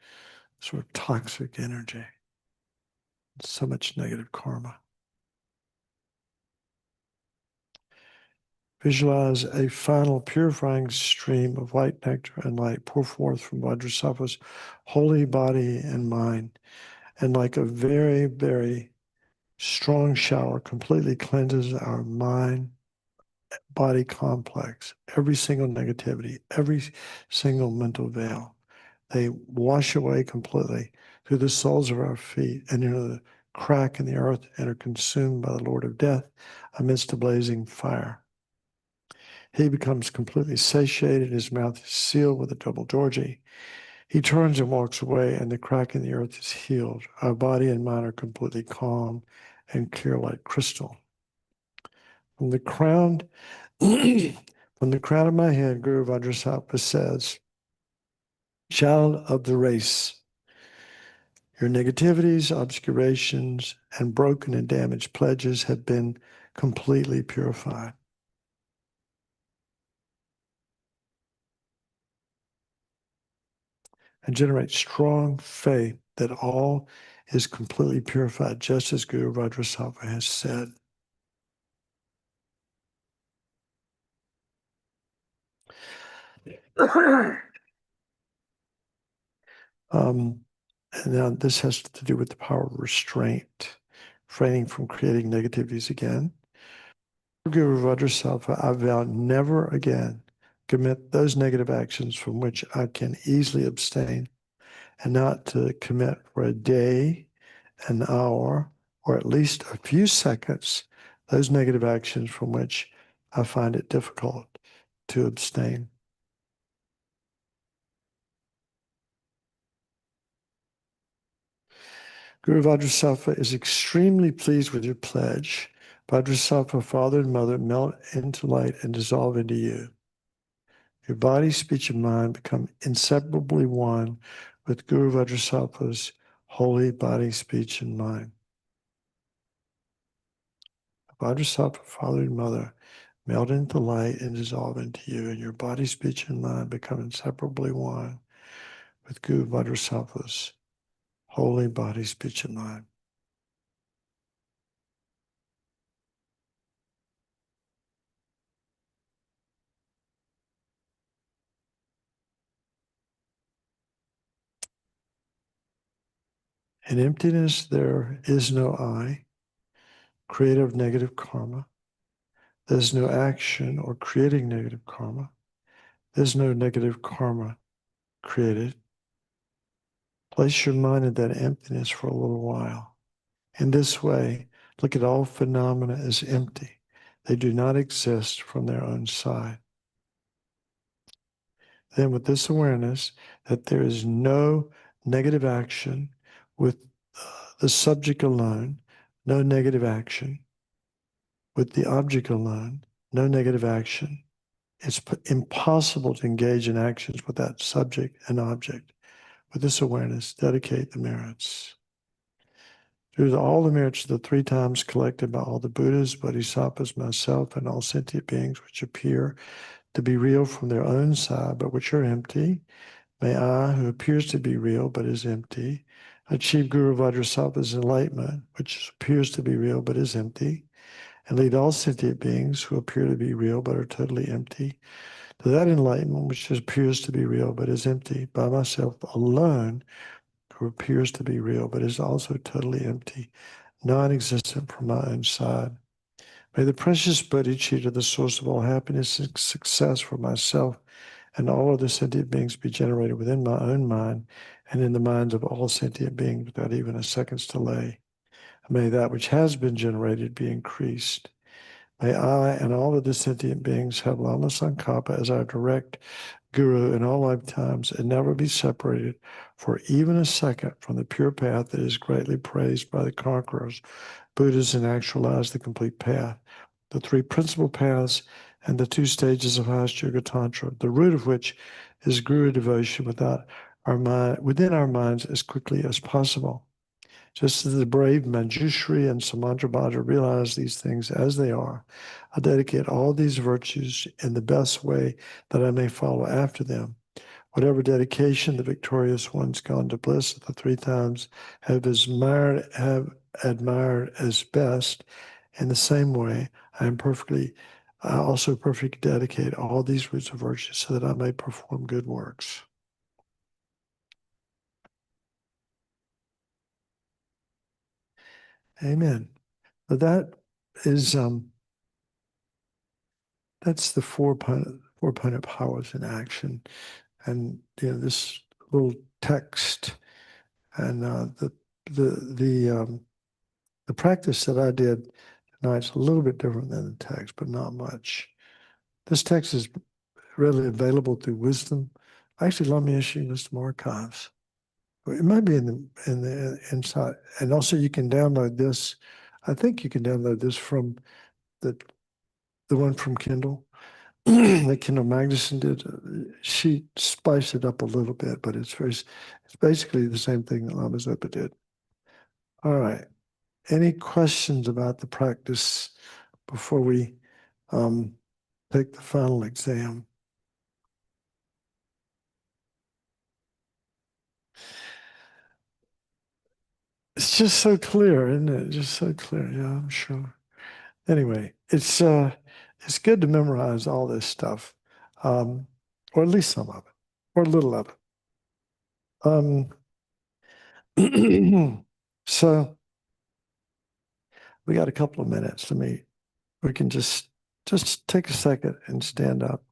sort of toxic energy, so much negative karma. Visualize a final purifying stream of white nectar and light pour forth from Vajrasattva's holy body and mind, and like a very, very strong shower, completely cleanses our mind body complex, every single negativity, every single mental veil. They wash away completely through the soles of our feet and into the crack in the earth and are consumed by the Lord of Death amidst a blazing fire. He becomes completely satiated, his mouth is sealed with a double Georgie. He turns and walks away, and the crack in the earth is healed. Our body and mind are completely calm and clear like crystal. From the crown, from the crown of my head, Guru Vajrasattva says, child of the race, your negativities, obscurations, and broken and damaged pledges have been completely purified. And generate strong faith that all is completely purified, just as Guru Vajrasattva has said. And now this has to do with the power of restraint, refraining from creating negativities again. Guru Vajrasattva, I vow never again commit those negative actions from which I can easily abstain, and not to commit for a day, an hour, or at least a few seconds those negative actions from which I find it difficult to abstain. Guru Vajrasattva is extremely pleased with your pledge. Vajrasattva, father and mother, melt into light and dissolve into you. Your body, speech, and mind become inseparably one with Guru Vajrasattva's holy body, speech, and mind. Vajrasattva, father and mother, melt into light and dissolve into you, and your body, speech, and mind become inseparably one with Guru Vajrasattva's holy body, speech, and mind. In emptiness, there is no I, creator of negative karma. There's no action or creating negative karma. There's no negative karma created. Place your mind in that emptiness for a little while. In this way, look at all phenomena as empty. They do not exist from their own side. Then with this awareness that there is no negative action with the subject alone, no negative action. With the object alone, no negative action. It's impossible to engage in actions with that subject and object. With this awareness, dedicate the merits. Through all the merits of the 3 times collected by all the Buddhas, Bodhisattvas, myself, and all sentient beings which appear to be real from their own side, but which are empty, may I, who appears to be real but is empty, achieve Guru Vajrasattva's enlightenment, which appears to be real but is empty, and lead all sentient beings who appear to be real but are totally empty to that enlightenment which appears to be real but is empty, by myself alone, who appears to be real but is also totally empty, non-existent from my own side. May the precious bodhicitta, the source of all happiness and success for myself and all other sentient beings, be generated within my own mind and in the minds of all sentient beings without even a second's delay. May that which has been generated be increased. May I and all of the sentient beings have Lama Sankapa as our direct guru in all lifetimes and never be separated for even a second from the pure path that is greatly praised by the conquerors, Buddhas, and actualize the complete path, the 3 principal paths and the 2 stages of highest yoga tantra, the root of which is guru devotion within our minds as quickly as possible. Just as the brave Manjushri and Samantrabhaja realize these things as they are, I dedicate all these virtues in the best way that I may follow after them. Whatever dedication the victorious ones gone to bliss at the 3 times have admired as best, in the same way I am perfectly I also perfectly dedicate all these roots of virtue so that I may perform good works. Amen. But that is that's the four opponent powers in action, and this little text and the practice that I did tonight's a little bit different than the text, but not much. This text is readily available through Wisdom. Actually, let me issue Wisdom Archives. It might be in the inside, and also you can download this. I think you can download this from the one from Kindle that Kindle Magnuson did. She spiced it up a little bit, but it's basically the same thing that Lama Zopa did. All right. Any questions about the practice before we take the final exam? It's just so clear, isn't it? Just so clear. Yeah, I'm sure. Anyway, it's good to memorize all this stuff, or at least some of it, or a little of it. So we got a couple of minutes. We can just take a second and stand up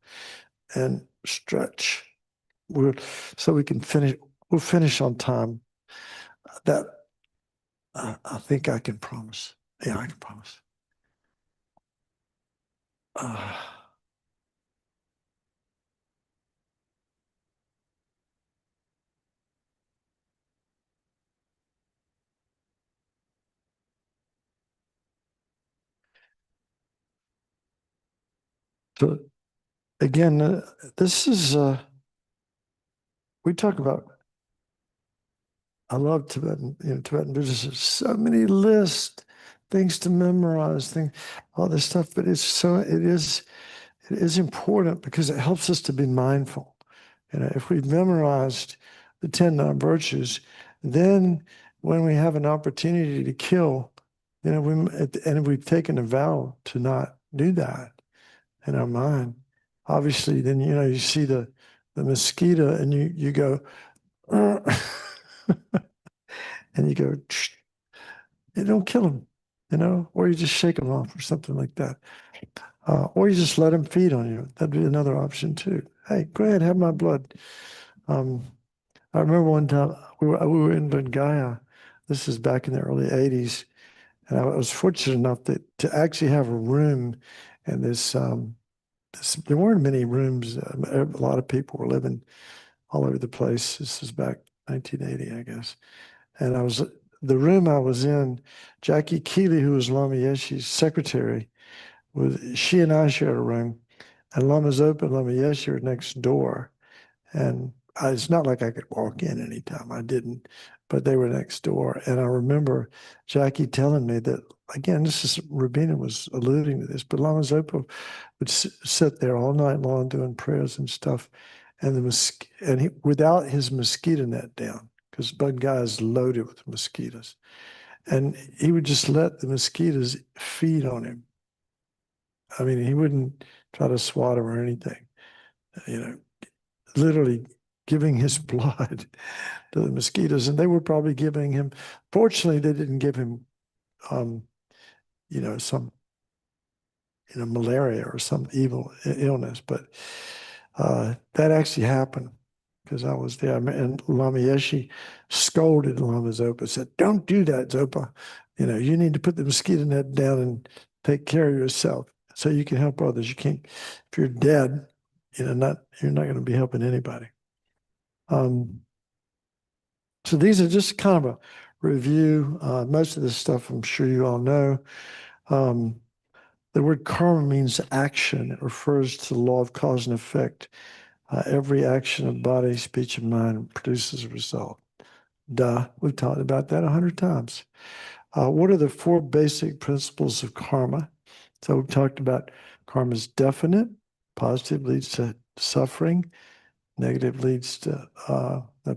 and stretch. So we can finish. We'll finish on time. That I think I can promise. Yeah, I can promise. So again, this is we talk about. I love Tibetan Buddhism. So many lists, things to memorize, all this stuff. But it is important because it helps us to be mindful. If we've memorized the 10 non-virtues, then when we have an opportunity to kill, and we've taken a vow to not do that in our mind, obviously, then you see the mosquito, and you go. And you go, you don't kill them, or you just shake them off or something like that. Or you just let them feed on you. That'd be another option too. Hey, go ahead, have my blood. I remember one time we were in Bengaya. This is back in the early 80s. And I was fortunate enough to actually have a room. And there weren't many rooms. A lot of people were living all over the place. This is back 1980, I guess. And the room I was in, Jackie Keeley, who was Lama Yeshe's secretary, she and I shared a room, and Lama Zopa and Lama Yeshe were next door. And it's not like I could walk in anytime. I didn't, but they were next door. And I remember Jackie telling me that, again, Rabina was alluding to this, but Lama Zopa would sit there all night long doing prayers and stuff, and without his mosquito net down, because Bengaya is loaded with mosquitoes. And he would just let the mosquitoes feed on him. I mean, he wouldn't try to swat them or anything, literally giving his blood to the mosquitoes. And they were probably giving him, fortunately, they didn't give him, some, malaria or some evil illness. But that actually happened because I was there. And Lama Yeshe scolded Lama Zopa, said, "Don't do that, Zopa. You need to put the mosquito net down and take care of yourself so you can help others. You can't, if you're dead, you're not going to be helping anybody." So these are just kind of a review. Most of this stuff I'm sure you all know. The word karma means action. It refers to the law of cause and effect. Every action of body, speech, and mind produces a result. Duh, we've talked about that 100 times. What are the 4 basic principles of karma? So we've talked about karma is definite, positive leads to suffering, negative leads to,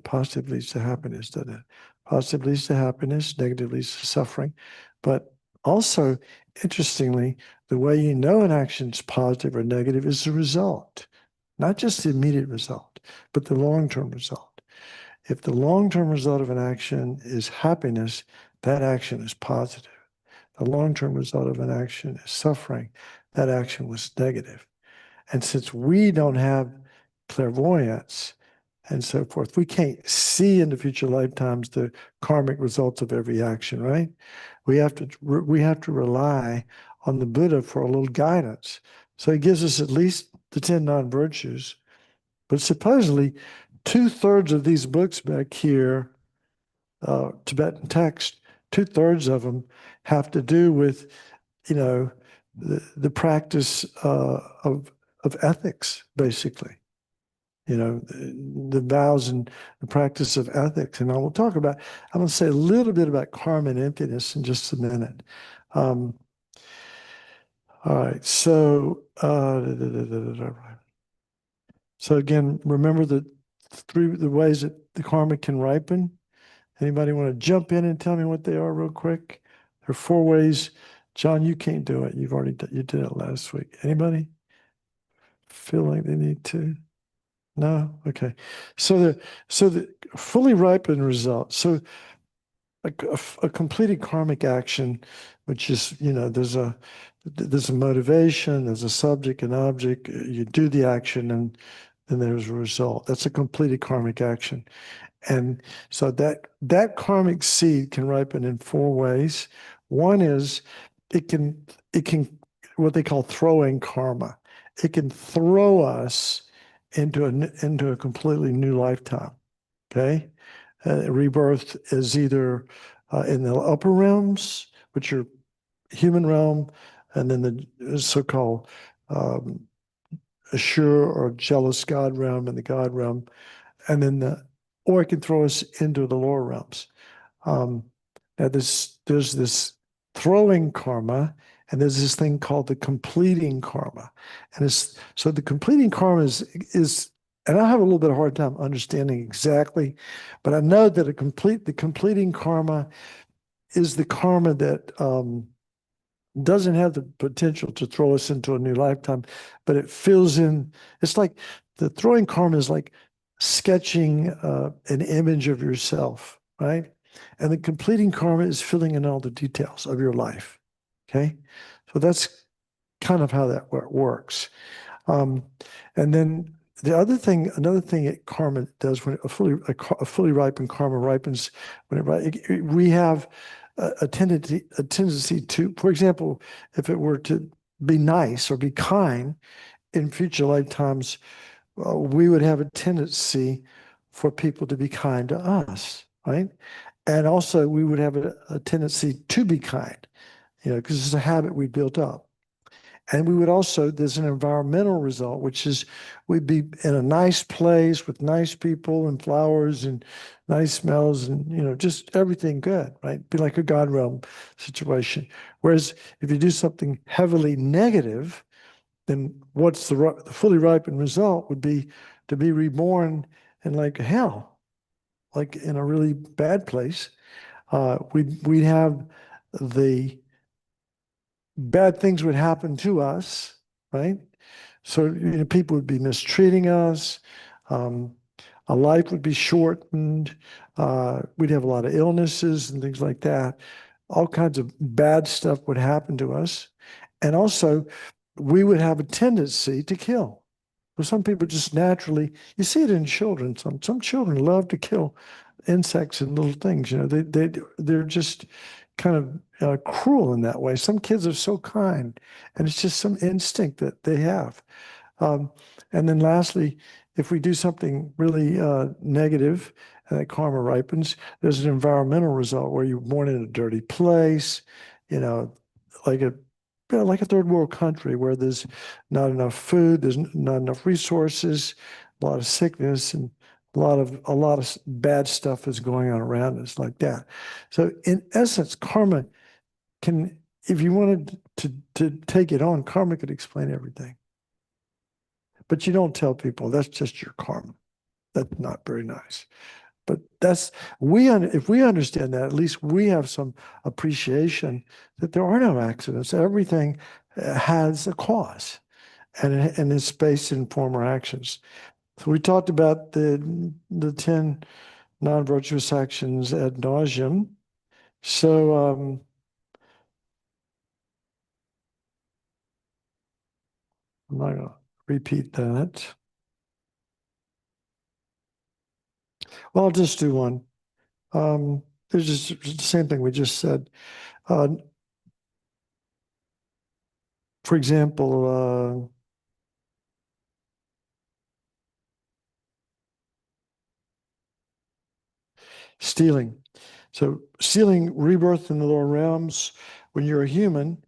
positive leads to happiness, doesn't it? Positive leads to happiness, negative leads to suffering. But Also, interestingly, the way you know an action is positive or negative is the result, not just the immediate result, but the long-term result. If the long-term result of an action is happiness, that action is positive. The long-term result of an action is suffering, that action was negative. And since we don't have clairvoyance and so forth, we can't see into future lifetimes the karmic results of every action, right? We have to rely on the Buddha for a little guidance. So he gives us at least the 10 non-virtues, but supposedly 2/3 of these books back here, Tibetan text, 2/3 of them have to do with, the practice of ethics, basically. The vows and the practice of ethics. And I'm going to say a little bit about karma and emptiness in just a minute. All right. So, so again, remember the ways that the karma can ripen. Anybody want to jump in and tell me what they are real quick? There are 4 ways. John, you can't do it. You did it last week. Anybody feel like they need to? No? Okay. So the fully ripened result. So a completed karmic action, which is, there's a motivation, there's a subject and object, you do the action and then there's a result. That's a completed karmic action. And so that karmic seed can ripen in 4 ways. One is it can what they call throwing karma. It can throw us into a completely new lifetime. Okay, rebirth is either in the upper realms, which are human realm, and then the so-called Ashur or jealous God realm and the God realm, and then or it can throw us into the lower realms. Now there's this throwing karma, and there's this thing called the completing karma. And so the completing karma is, and I have a little bit of a hard time understanding exactly, but I know that the completing karma is the karma that doesn't have the potential to throw us into a new lifetime, but it fills in. It's like the throwing karma is like sketching an image of yourself, right? And the completing karma is filling in all the details of your life. Okay, so that's kind of how that works. And then another thing that karma does when a fully ripened karma ripens, we have a tendency to, for example, if it were to be nice or be kind in future lifetimes, we would have a tendency for people to be kind to us, right? And also we would have a tendency to be kind, because it's a habit we built up. And we would also, there's an environmental result, which is we'd be in a nice place with nice people and flowers and nice smells and, just everything good, right? Be like a God realm situation. Whereas if you do something heavily negative, then what's the fully ripened result would be to be reborn in like hell, like in a really bad place. We'd have the bad things would happen to us, right? So people would be mistreating us. Our life would be shortened. We'd have a lot of illnesses and things like that. All kinds of bad stuff would happen to us. And also, we would have a tendency to kill. So some people just naturally, you see it in children. Some children love to kill insects and little things. They're just kind of cruel in that way. Some kids are so kind, and it's just some instinct that they have. And then lastly, if we do something really negative and that karma ripens, there's an environmental result where you're born in a dirty place, like a third world country where there's not enough food, there's not enough resources, a lot of sickness, and a lot of bad stuff is going on around us like that. So in essence, karma can, if you wanted to take it on, karma could explain everything. But you don't tell people that's just your karma. That's not very nice. But if we understand that, at least we have some appreciation that there are no accidents. Everything has a cause, and it's based in former actions. So we talked about the 10 non-virtuous actions ad nauseum. So I'm not going to repeat that. Well, I'll just do one. There's just the same thing we just said. For example, stealing. So stealing rebirth in the lower realms. When you're a human,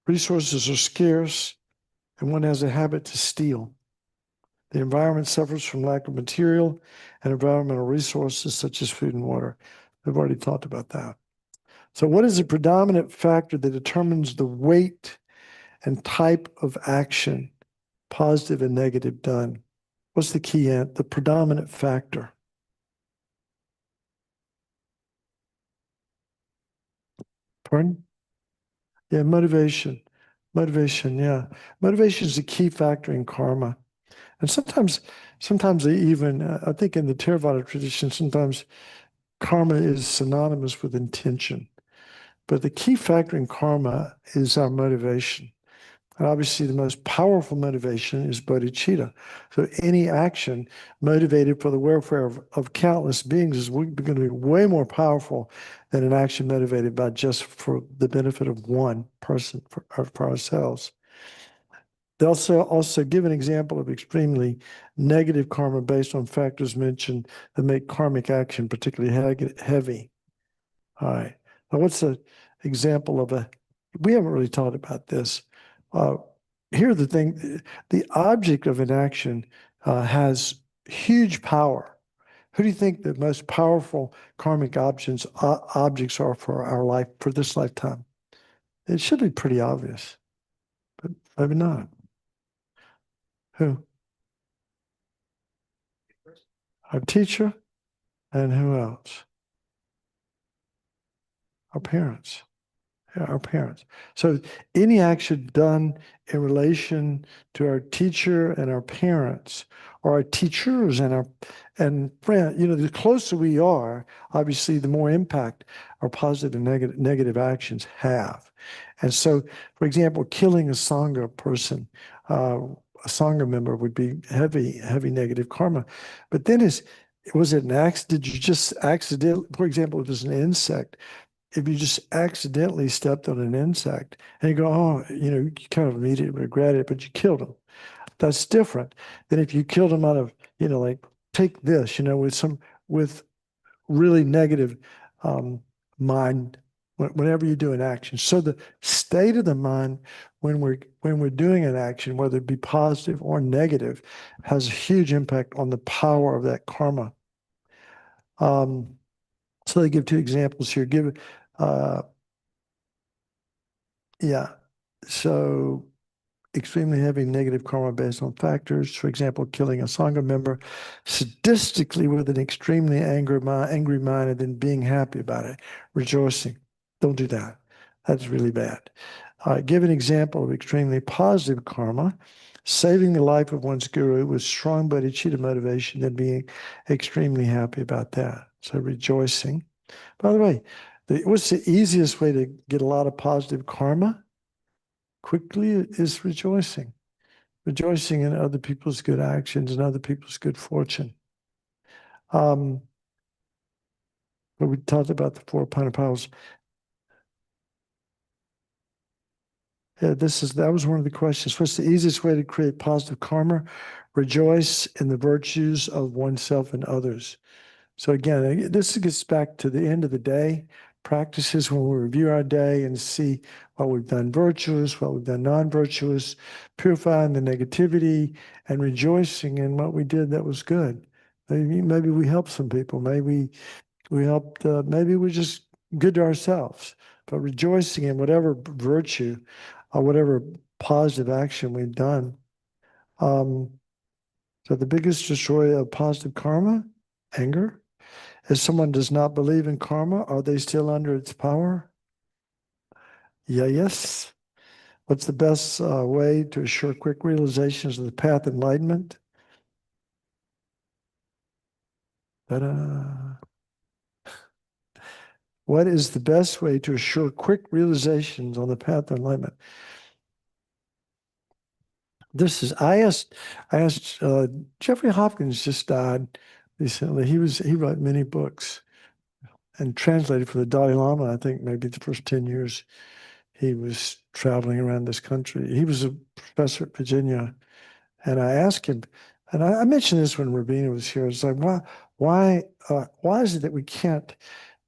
resources are scarce, and one has a habit to steal. The environment suffers from lack of material and environmental resources such as food and water. We've already talked about that. So what is the predominant factor that determines the weight and type of action, positive and negative, done? What's the key the predominant factor? Pardon? Yeah, motivation. Motivation, yeah. Motivation is a key factor in karma. And sometimes they even, I think in the Theravada tradition, sometimes karma is synonymous with intention. But the key factor in karma is our motivation. And obviously, the most powerful motivation is bodhicitta. So any action motivated for the welfare of countless beings is going to be way more powerful than an action motivated by just for the benefit of one person, for ourselves. They also give an example of extremely negative karma based on factors mentioned that make karmic action particularly heavy. All right. Now, what's an example of we haven't really talked about this. Here's the thing, the object of an action has huge power. Who do you think the most powerful karmic objects are for our life, for this lifetime? It should be pretty obvious, but maybe not. Who? Our teacher, and who else? Our parents. Yeah, our parents. So any action done in relation to our teacher and our parents, or our teachers and friends, the closer we are, obviously, the more impact our positive and negative actions have. And so, for example, killing a Sangha person, a Sangha member would be heavy negative karma. But then was it an accident? Did you just accidentally, for example, if it's an insect, if you just accidentally stepped on an insect and you go, oh, you kind of immediately regret it, but you killed him. That's different than if you killed him out of, like, take this, with really negative mind whenever you do an action. So the state of the mind when we're doing an action, whether it be positive or negative, has a huge impact on the power of that karma. So they give two examples here. Yeah. So extremely heavy negative karma based on factors. For example, killing a Sangha member sadistically with an extremely angry mind and then being happy about it, rejoicing. Don't do that. That's really bad. Give an example of extremely positive karma, saving the life of one's guru with strong bodhicitta motivation and being extremely happy about that. So rejoicing. By the way, what's the easiest way to get a lot of positive karma? Quickly is rejoicing. Rejoicing in other people's good actions and other people's good fortune. But we talked about the four Panapalas. Yeah, that was one of the questions. What's the easiest way to create positive karma? Rejoice in the virtues of oneself and others. So again, this gets back to the end of the day, practices when we review our day and see what we've done virtuous, what we've done non-virtuous, purifying the negativity and rejoicing in what we did that was good. Maybe we helped some people. Maybe we helped, maybe we're just good to ourselves, but rejoicing in whatever virtue or whatever positive action we've done. So the biggest destroyer of positive karma, anger. If someone does not believe in karma, are they still under its power? Yeah, yes. What's the best way to assure quick realizations of the path enlightenment? Ta-da. What is the best way to assure quick realizations on the path of enlightenment? I asked Jeffrey Hopkins just died recently. He wrote many books and translated for the Dalai Lama. I think maybe the first 10 years he was traveling around this country. He was a professor at Virginia, and I asked him, and I mentioned this when Rabina was here. It's like, why is it that we can't?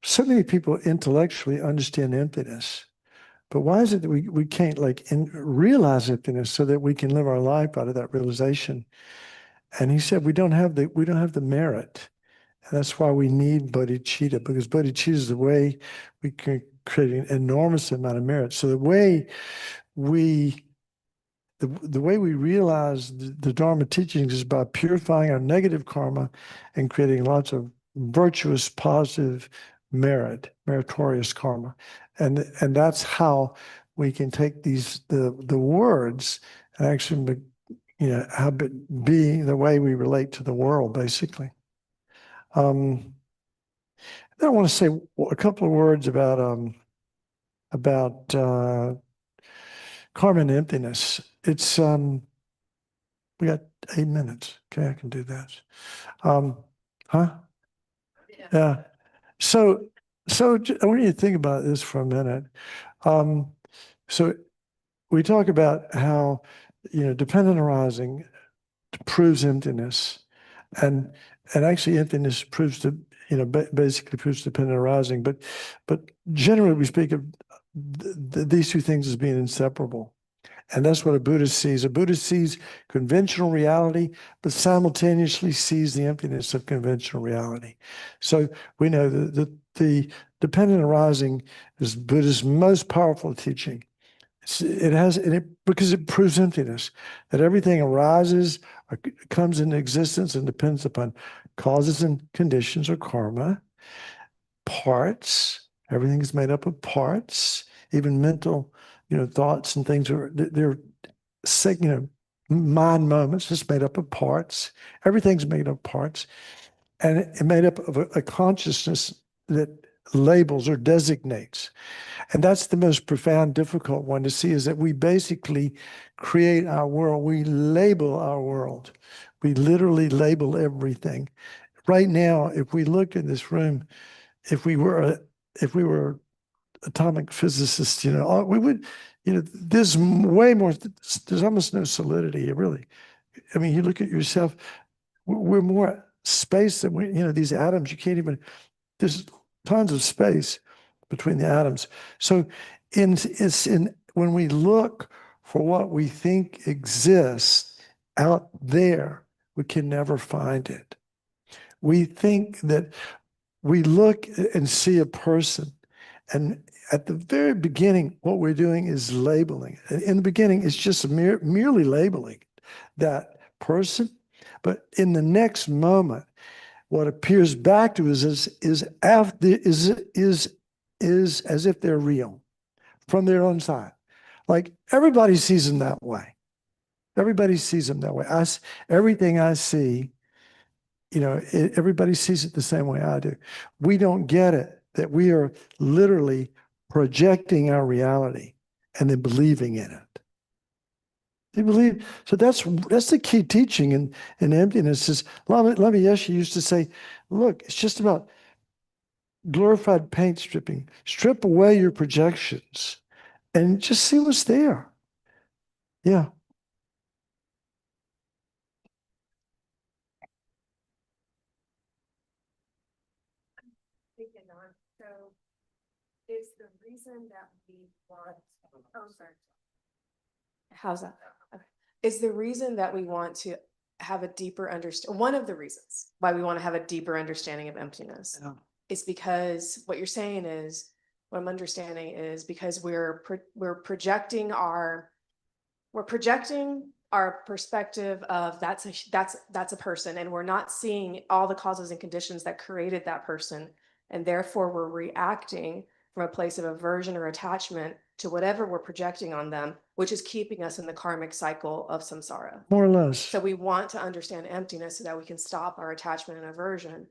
So many people intellectually understand emptiness, but why is it that we can't realize emptiness so that we can live our life out of that realization? And he said we don't have the merit, and that's why we need bodhicitta, because bodhicitta is the way we can create an enormous amount of merit. So the way we realize the Dharma teachings is by purifying our negative karma and creating lots of virtuous, positive meritorious karma. And that's how we can take the words and actually, have it be the way we relate to the world, basically. Then I want to say a couple of words about karma and emptiness. It's we got 8 minutes. Okay, I can do that. Huh? Yeah. So I want you to think about this for a minute. So we talk about how, dependent arising proves emptiness, and actually emptiness proves to, basically proves dependent arising. But generally we speak of these two things as being inseparable. And that's what a Buddhist sees. A Buddhist sees conventional reality, but simultaneously sees the emptiness of conventional reality. So we know that the dependent arising is Buddha's most powerful teaching. Because it proves emptiness, that everything arises or comes into existence and depends upon causes and conditions or karma, parts. Everything is made up of parts, even mental, thoughts and things they're mind moments just made up of parts. Everything's made up of parts, and it made up of a consciousness that labels or designates. And that's the most profound, difficult one to see, is that we basically create our world. We label our world. We literally label everything. Right now, if we look in this room, if we were atomic physicists, we would, there's way more, there's almost no solidity, really. I mean, you look at yourself, we're more space than these atoms, you can't even, there's tons of space between the atoms. So when we look for what we think exists out there, we can never find it. We think that we look and see a person, and at the very beginning, what we're doing is labeling. In the beginning, it's just merely labeling that person. But in the next moment, what appears back to us is as if they're real from their own side. Like everybody sees them that way. Everybody sees them that way. Everything I see, everybody sees it the same way I do. We don't get it, that we are literally projecting our reality and then believing in it. You believe? So that's the key teaching in emptiness. Is Lama Yeshe used to say, look, it's just about glorified paint stripping. Strip away your projections and just see what's there. Yeah. So is the reason that we want, sorry. How's that? Okay. Is the reason that we want to have a deeper one of the reasons why we want to have a deeper understanding of emptiness is because what you're saying is, what I'm understanding is because we're projecting our perspective of that's a person, and we're not seeing all the causes and conditions that created that person. And therefore we're reacting from a place of aversion or attachment to whatever we're projecting on them, which is keeping us in the karmic cycle of samsara. More or less. So we want to understand emptiness so that we can stop our attachment and aversion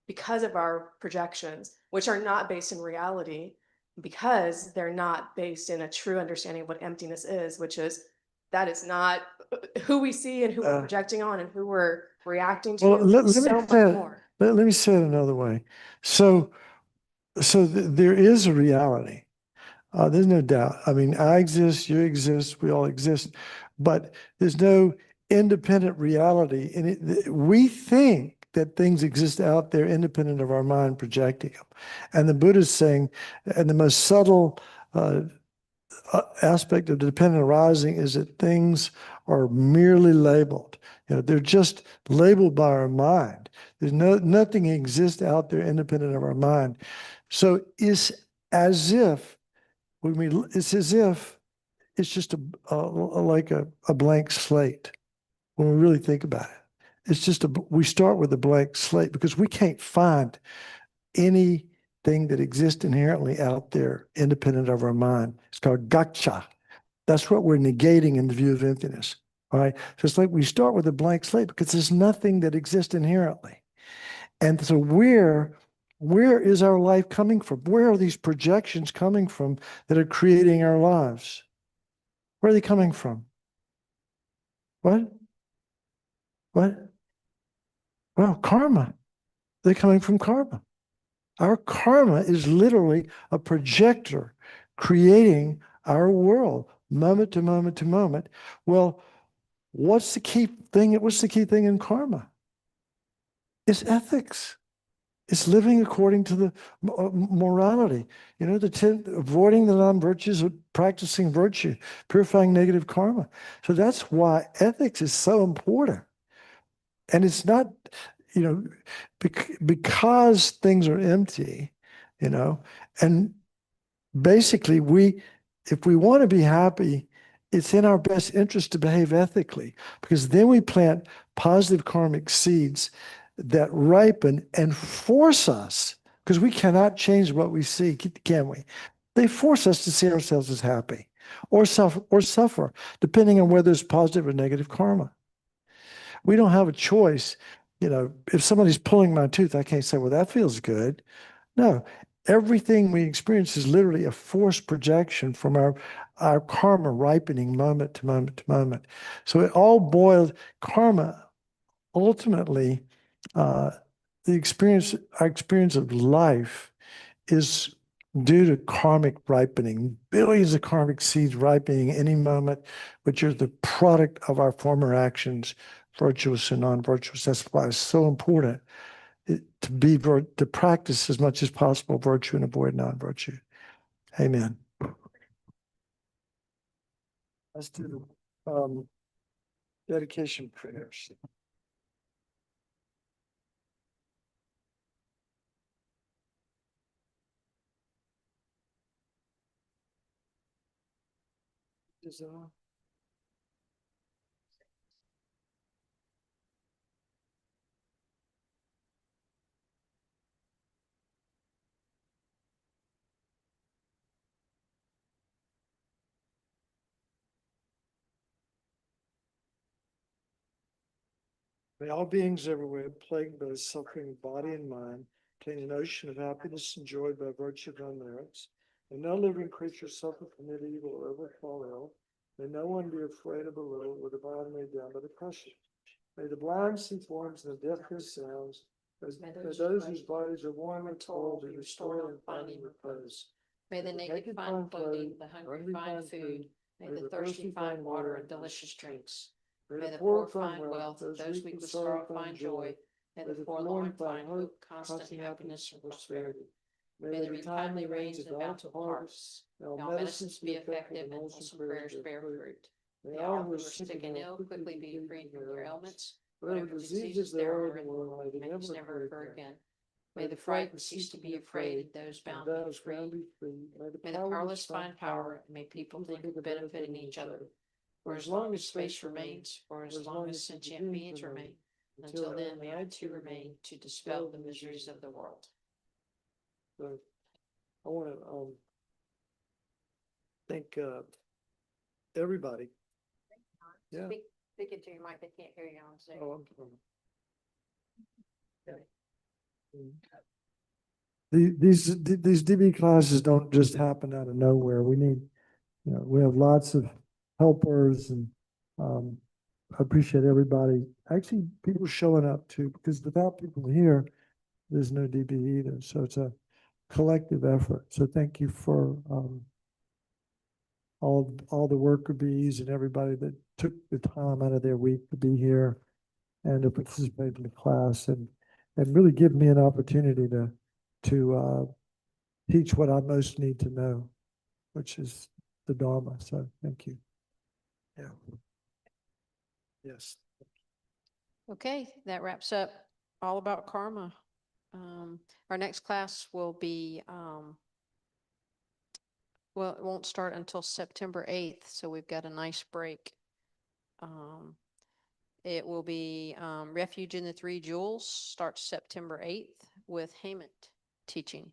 because of our projections, which are not based in reality, because they're not based in a true understanding of what emptiness is, which is that is not who we see and who we're projecting on and who we're reacting to. Well, let me so much say it, more. let me say it another way. So there is a reality. There's no doubt. I mean, I exist, you exist, we all exist, but there's no independent reality. And we think that things exist out there independent of our mind projecting them. And the Buddha is saying, and the most subtle aspect of dependent arising is that things are merely labeled. You know, they're just labeled by our mind. There's nothing exists out there independent of our mind. So it's as if it's as if it's just like a blank slate when we really think about it. It's just we start with a blank slate because we can't find anything that exists inherently out there independent of our mind. It's called gaccha. That's what we're negating in the view of emptiness. All right. So it's like we start with a blank slate because there's nothing that exists inherently. And so where is our life coming from? Where are these projections coming from that are creating our lives? Where are they coming from? What? Well, karma. They're coming from karma. Our karma is literally a projector creating our world moment to moment to moment. Well, what's the key thing? What's the key thing in karma? It's ethics. It's living according to the morality. You know, avoiding the non-virtues, practicing virtue, purifying negative karma. So that's why ethics is so important. And it's not, you know, because things are empty, you know, and basically if we want to be happy, it's in our best interest to behave ethically, because then we plant positive karmic seeds that ripen and force us, because we cannot change what we see, can we? They force us to see ourselves as happy or suffer, depending on whether it's positive or negative karma. We don't have a choice. You know, if somebody's pulling my tooth, I can't say, well, that feels good. No, everything we experience is literally a forced projection from our karma ripening moment to moment to moment. So it all boils karma. Ultimately, our experience of life is due to karmic ripening, billions of karmic seeds ripening any moment, which are the product of our former actions, virtuous and non-virtuous. That's why it's so important to practice as much as possible virtue and avoid non-virtue. Amen. Let's do dedication prayers. Is, May all beings everywhere, plagued by the suffering of body and mind, obtain an ocean of happiness enjoyed by virtue of their merits. May no living creature suffer from any evil or ever fall ill. May no one be afraid of a little, or the body made down by the pressure. May the blind see forms and the deaf hear sounds. May those whose bodies are warm and told be restored and finding repose. May the naked find clothing, the hungry find food, may the thirsty find water and delicious drinks. May the poor find wealth, those weak with sorrow find joy. May the forlorn find hope, constant happiness and prosperity. May there be timely rains and bountiful harvests. May all medicines be effective and wholesome prayers bear fruit. May all who are sick and ill quickly be freed from their ailments. Whatever diseases there are in the world may never occur again. May the frightened cease to be afraid, those bound be free. May the powerless find power, and may people think of benefiting each other. for as long as space remains, or as long as sentient beings remain. Until then, may I too remain to dispel the miseries of the world. So I want to thank everybody. Yeah. Speak into your mic, they can't hear you on Zoom. Oh, These DB classes don't just happen out of nowhere. We need, we have lots of helpers, and I appreciate everybody, actually people showing up too, because without people here, there's no DB either. So it's a collective effort. So thank you for all the worker bees and everybody that took the time out of their week to be here and to participate in the class, and really give me an opportunity to teach what I most need to know, which is the Dharma. So thank you. Yeah. Yes. Okay, that wraps up all about karma. Our next class will be, well, it won't start until September 8th, so we've got a nice break. It will be Refuge in the Three Jewels, starts September 8th with Hemant teaching.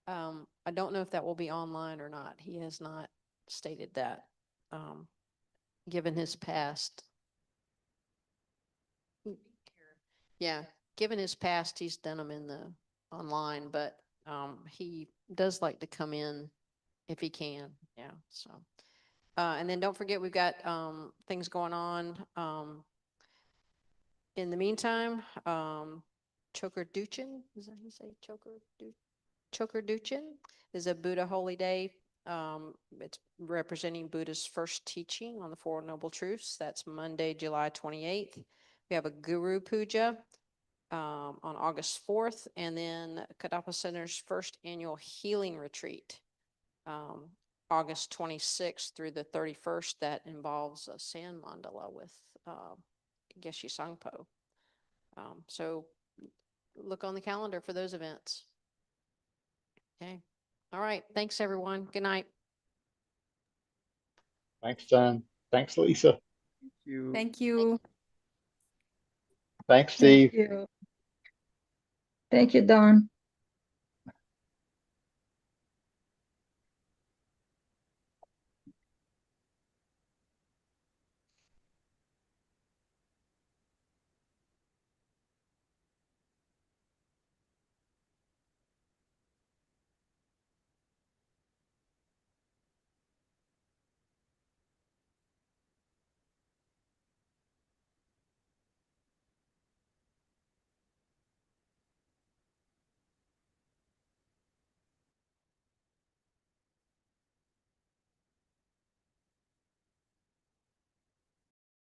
I don't know if that will be online or not. He has not stated that, given his past. Yeah, given his past, he's done them in the online, but he does like to come in if he can. Yeah, so. And then don't forget, we've got things going on. In the meantime, Choker Duchin, is that how you say Choker Duchin is a Buddha holy day. It's representing Buddha's first teaching on the Four Noble Truths. That's Monday, July 28th. We have a Guru Puja on August 4th, and then Kadampa Center's first annual healing retreat, August 26th through the 31st. That involves a sand mandala with Geshe Sangpo. So look on the calendar for those events. Okay. All right. Thanks, everyone. Good night. Thanks, Jen. Thanks, Lisa. Thank you. Thanks, Steve. Thank you. Thank you, Don.